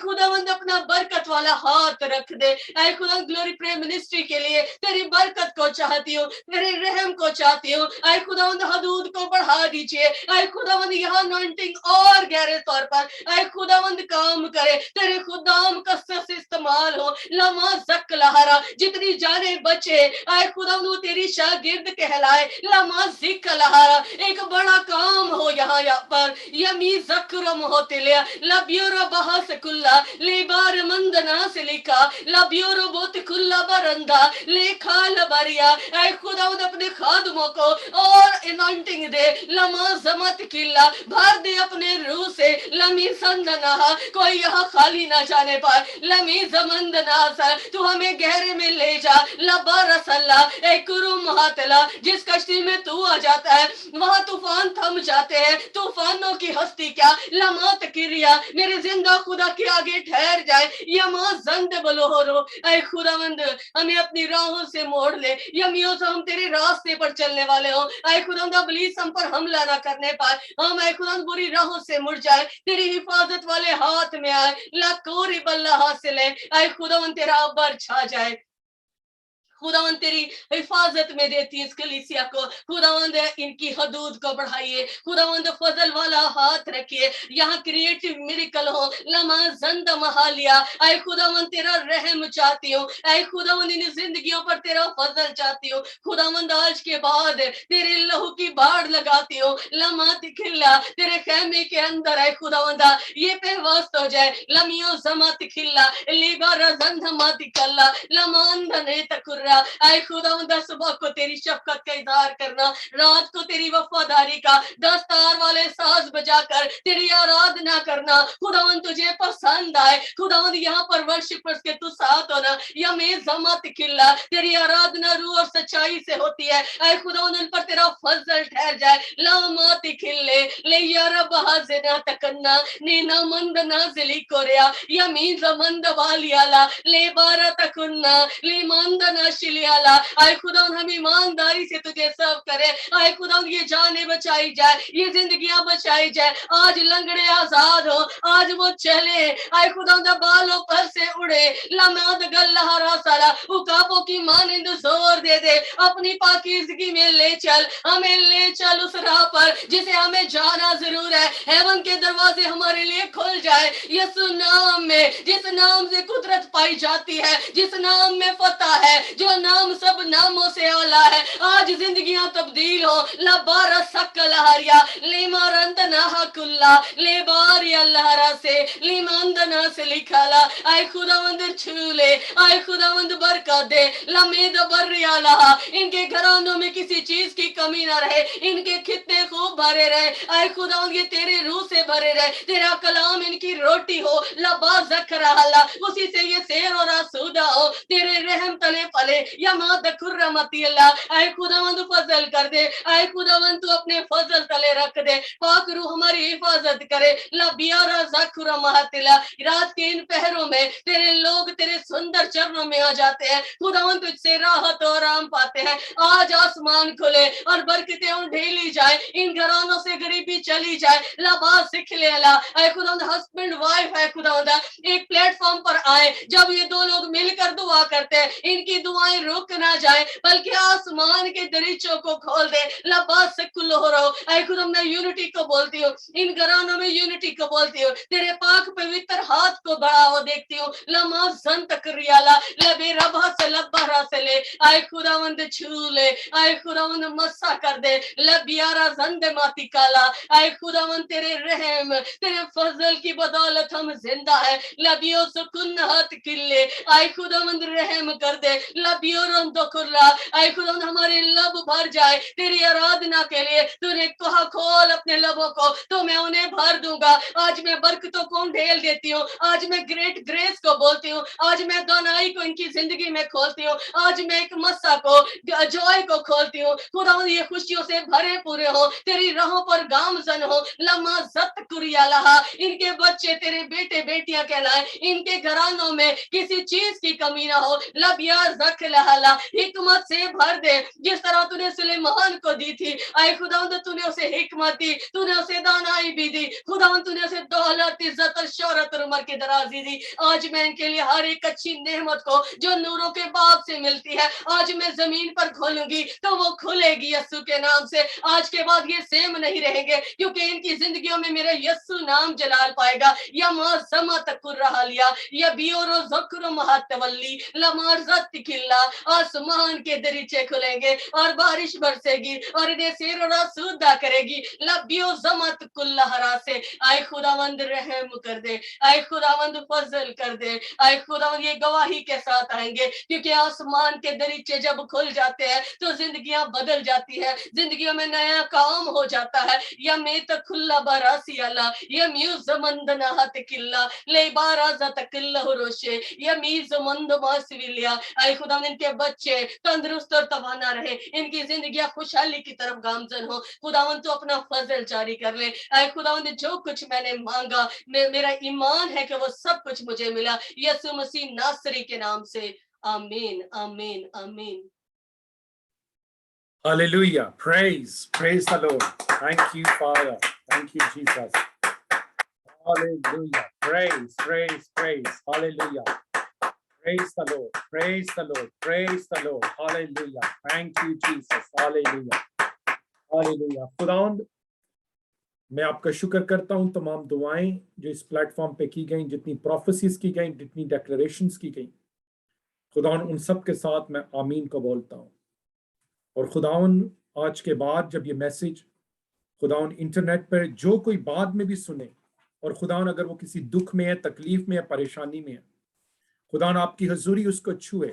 خداوند اپنا برکت والا ہاتھ رکھ دے. اے خدا گلوری پرے منسٹری کے لیے تیری برکت کو چاہتی ہوں, تیرے رحم کو چاہتی ہوں. اے خداوند حدود کو بڑھا دیجئے. اے خداوند یہاں انوائنٹنگ اور گہرے طور پر اے خداوند کام کرے, تیرے خدام کثرت سے استعمال ہو. لما زک لہرا جتنی جانے بچے اے خداوند وہ تیری شاگرد کہلائے. لما زک لہرا ایک بڑا کام ہو یہاں پر. یمی زکرم ہوتے لیا لبیورو بہت کلا لیبار مندنا سے لکھا لبیورو بہت کلا برندہ لکھا لبریا. اے خداوند اپنے خادموں کو اور انوائنٹنگ دے. لما زمت کلا بھر دے اپنے روح سے. لمی سندنا کوئی یہاں خالی نہ جانے پائے. لمی زمندنا سا تو ہمیں گہرے میں لے جا. لبا رسالہ اے کرو محاتلا جس کشتی میں تو آ جاتا ہے وہاں طوفان تھم جاتے ہیں. طوفانوں کی ہستی کیا لمات کریا میرے زندہ خدا کے آگے ٹھہر جائے. یما زند بلورو اے خداوند ہمیں اپنی راہوں سے موڑ لے. یمیوں سے ہم تیرے راستے پر چلنے والے ہوں. اے خداوند ابلیس ہم پر حملہ نہ کرنے پائے. ہم اے خداوند بری راہوں سے مڑ جائے, تیری حفاظت والے ہاتھ میں آئے. لاکوری بلہ حاصل ہے. اے خداوند تیرا ابر چھا جائے. خداوند تیری حفاظت میں دیتی اس کلیسیا کو. خداوند ان کی حدود کو بڑھائیے. خداوند فضل والا ہاتھ رکھیے. یہاں کریٹیو میریکل ہو. لما زند محالیا اے خداوند تیرا رحم چاہتی ہوں. اے خداوند ان زندگیوں پر تیرا فضل چاہتی ہوں. خداوند آج کے بعد تیرے لہو کی باڑ لگاتی ہوں. لما تکھلا تیرے خیمے کے اندر اے خداوند یہ پیوست ہو جائے. لمیو زما تکھلا لیبا رزند ما تکلا لما اندنے تکر. اے خداوند صبح کو تیری شفقت کا اظہار کرنا, رات کو تیری وفاداری کا دستار والے ساز بجا کر تیری آرادنا کرنا. خداوند تجھے پسند آئے. خداوند یہاں پر ورشپرز کے تو ساتھ ہونا. یمی زمت کھلا تیری آرادنا روح اور سچائی سے ہوتی ہے. اے خداوند ان پر تیرا فضل ٹھہر جائے. لامات کھلے لے یا رب حاضنا تکنا نینا مند نازلی کوریا یمی زمند والیالا لے بارا تکنا لی مندنا شلیالا. اے خداوند ہم ایمانداری سے تجھے سرو کرے. اے خداوند یہ جانیں بچائی جائے, یہ زندگیاں بچائی جائے. آج لنگڑے آزاد ہو, آج وہ چلے. اے خداوند بالوں پر سے اڑے. لماد گلہ راسالہ اکابوں کی مانند زور دے دے. اپنی پاکیزگی میں لے چل, ہمیں لے چل اس راہ پر جسے ہمیں جانا ضرور ہے. ہیون کے دروازے ہمارے لیے کھل جائے یسوع نام میں, جس نام سے قدرت پائی جاتی ہے, جس نام میں فتح ہے, جو نام سب ناموں سے اعلیٰ ہے. آج زندگیاں تبدیل ہو. لبارا سکلہریا لیمارندنا کلا لیباری اللہ سے لیماندنا سے لکھالا. اے خداوند چھولے, اے خداوند برکت دے. لمید بریالا ان کے گھرانوں میں کسی چیز کی کمی نہ رہے. ان کے خطے خوب بھرے رہے. اے خداوند یہ تیرے روح سے بھرے رہے. تیرا کلام ان کی روٹی ہو. لبا ذکرہ اللہ اسی سے یہ سیر اور آسودہ ہو. تیرے رحم تلے پلے یا ماد کرمتی اللہ. اے خداوند فضل کر دے. اے خداوند تو اپنے فضل تلے رکھ دے. پاک روح ہماری حفاظت کرے. لبیارا ذکر محتلا رات کے ان پہروں میں تیرے لوگ تیرے سندر چرنوں میں آ جاتے ہیں. خداوند تجھ سے راحت اور آرام پاتے ہیں. آج آسمان کھلے اور برکتیں ڈھیلی جائے. ان گھرانوں سے غریبی چلی جائے. لباس سکھ لے اللہ. اے خداوند ہسبینڈ وائف ہے خداوند ایک پلیٹ فارم پر آئے. جب یہ دو لوگ مل کر دعا کرتے ہیں ان کی دعائیں رک نہ جائیں بلکہ آسمان کے دریچوں کو کھول دے. لباس سے کلو ہو رہو. اے خدا میں یونٹی کو بولتی ہوں, ان گھرانوں میں یونٹی کو بولتی ہوں. تیرے پاک پوتر ہاتھ کو بڑھا ہوا دیکھتی ہوں. لما زن تکریالا لبے ربا سے لبارا سے لے. اے خداوند چھو لے. اے خداوند مسا کر دے. لبیارا زند ماتی کالا. اے خداوند تیرے رحم تیرے فضل کی بدولت ہم زندہ ہے. لبیوں سکن ہاتھ کلے. اے خداوند رحم کر دے. لبیوں رندو کھلا. اے خداوند ہمارے لب بھر جائے تیری آرادنا کے لیے. تو نے کہا کھول اپنے لبوں کو تو میں انہیں بھر دوں گا. آج میں برکتوں کو ڈھیل دیتی ہوں. हूँ, आज मैं ग्रेट ग्रेस को बोलती हूँ, आज मैं दानाई को इनकी जिंदगी में खोलती हूँ, आज मैं एक मस्सा को जॉय को खोलती हूँ। खुदावंद ये खुशियों से भरे पूरे हो, तेरी राहों पर गामजन हो। लम्मा जत कुरिया लहा, इनके बच्चे तेरे बेटे बेटियां कहलाए, इनके घरानों में किसी चीज की कमी ना हो। लबिया जख लहला, हिकमत से भर दे, जिस तरह तूने सुलेमान को दी थी। आए खुदावंद तूने उसे हिकमत दी, तूने उसे दानाई भी दी। खुदावंद तूने उसे दौलत, इज्जत और शोहरत और उम्र की दराजी दी। आज मैं इनके लिए हर एक अच्छी नेमत को जो नूरों के बाप से मिलती है, आज मैं जमीन पर खोलूंगी तो वो खुलेगी यस्सु के नाम से। आज के बाद ये सेम नहीं रहेंगे, क्योंकि इनकी जिंदगियों में मेरा यस्सु नाम जलाल पाएगा। या माज़मा तकुर्रहलिया, या बियोरो ज़क्र महतवल्ली, लमारज़त किल्ला, आसमान के दरीचे खुलेंगे और बारिश बरसेगी और इन्हें सेरोरा सूदा करेगी। लबियो जमत कुल्लहरा से। आए खुदावंद रहम कर दे, आए खुदावंद फजल कर दे, आए खुदावंद ये गवाही के साथ आएंगे, क्योंकि आसमान के दरीचे जब खुल जाते हैं तो जिंदगियां बदल जाती है, जिंदगियों में नया काम हो जाता है। या में तकुल्ला बरासी अला, या म्यूजमंद नहत किल्ला, ले बाराजा तकिल्ला रोशे, या मीजमंद मासविलिया। आए खुदावंद इनके बच्चे तंदुरुस्त और तवाना रहे, इनकी जिंदगियां खुशहाली की तरफ गामजन हो। खुदावंद तो अपना फजल जारी कर ले। आए खुदावंद जो कुछ मैंने मांगा, मेरा ईमान है कि वो सब कुछ मुझे मिला, यीशु मसीह नासरी के नाम से। आमीन आमीन आमीन। Hallelujah. Praise the Lord. Thank you, Father. Thank you, Jesus. Hallelujah. Praise. Hallelujah. Praise the Lord. Praise the Lord. Hallelujah. Thank you, Jesus. Hallelujah. Hallelujah. खुदावंद, मैं आपका शुक्र करता हूं तमाम दुआएं जो इस प्लेटफॉर्म पे की गई, जितनी प्रोफेसीज की गई, जितनी डेक्लरेशंस की गई, खुदावंद उन सब के साथ मैं आमीन को बोलता हूं। और खुदावंद आज के बाद जब ये मैसेज खुदावंद इंटरनेट पर जो कोई बाद में भी सुने, और खुदावंद अगर वो किसी दुख में है, तकलीफ में है, परेशानी में है, खुदावंद आपकी हजूरी उसको छुए।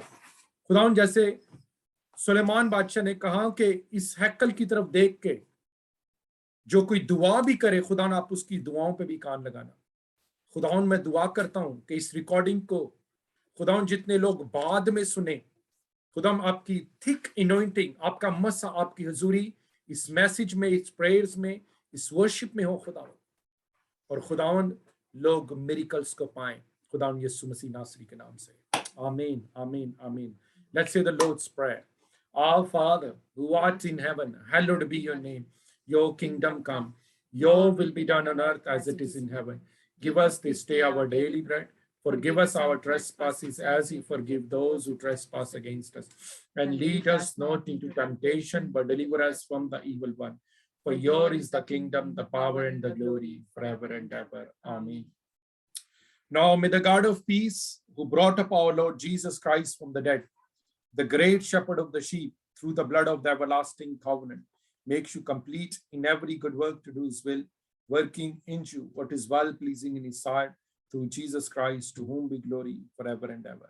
खुदावंद जैसे सुलेमान बादशाह ने कहा कि इस हैकल की तरफ देख के जो कोई दुआ भी करे, खुदावंद आप उसकी दुआओं पे भी कान लगाना। खुदावंद मैं दुआ करता हूं कि इस रिकॉर्डिंग को खुदावंद जितने लोग बाद में सुने, खुदावंद आपकी थिक एनॉइंटिंग, आपका मसा, आपकी हजूरी इस मैसेज में, इस प्रेयर्स में, इस वर्शिप में हो खुदावंद, और खुदावंद लोग मिरेकल्स को पाएं खुदावंद यीशु मसीह नासरी के नाम से। आमीन आमीन आमीन। Let's say the Lord's prayer. Our Father, who art in heaven, hallowed be your name. Your kingdom come. Your will be done on earth as it is in heaven. Give us this day our daily bread. Forgive us our trespasses as we forgive those who trespass against us. And lead us not into temptation, but deliver us from the evil one. For yours is the kingdom, the power, and the glory, forever and ever. Amen. Now may the God of peace, who brought up our Lord Jesus Christ from the dead, the great shepherd of the sheep, through the blood of the everlasting covenant, makes you complete in every good work to do his will, working in you what is well-pleasing in his sight, through Jesus Christ, to whom be glory forever and ever.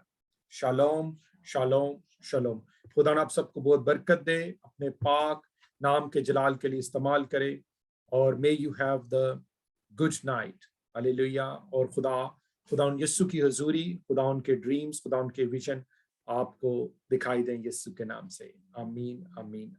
Shalom, shalom, shalom. खुदा आप सबको बहुत बरकत दे, अपने पाक नाम के जलाल के लिए इस्तेमाल करे, और may you have the good night. Hallelujah. और खुदा उन यीशु की हजूरी, खुदा उनके ड्रीम्स, खुदा उनके विजन आपको दिखाई दें यीशु के नाम से। आमीन आमीन।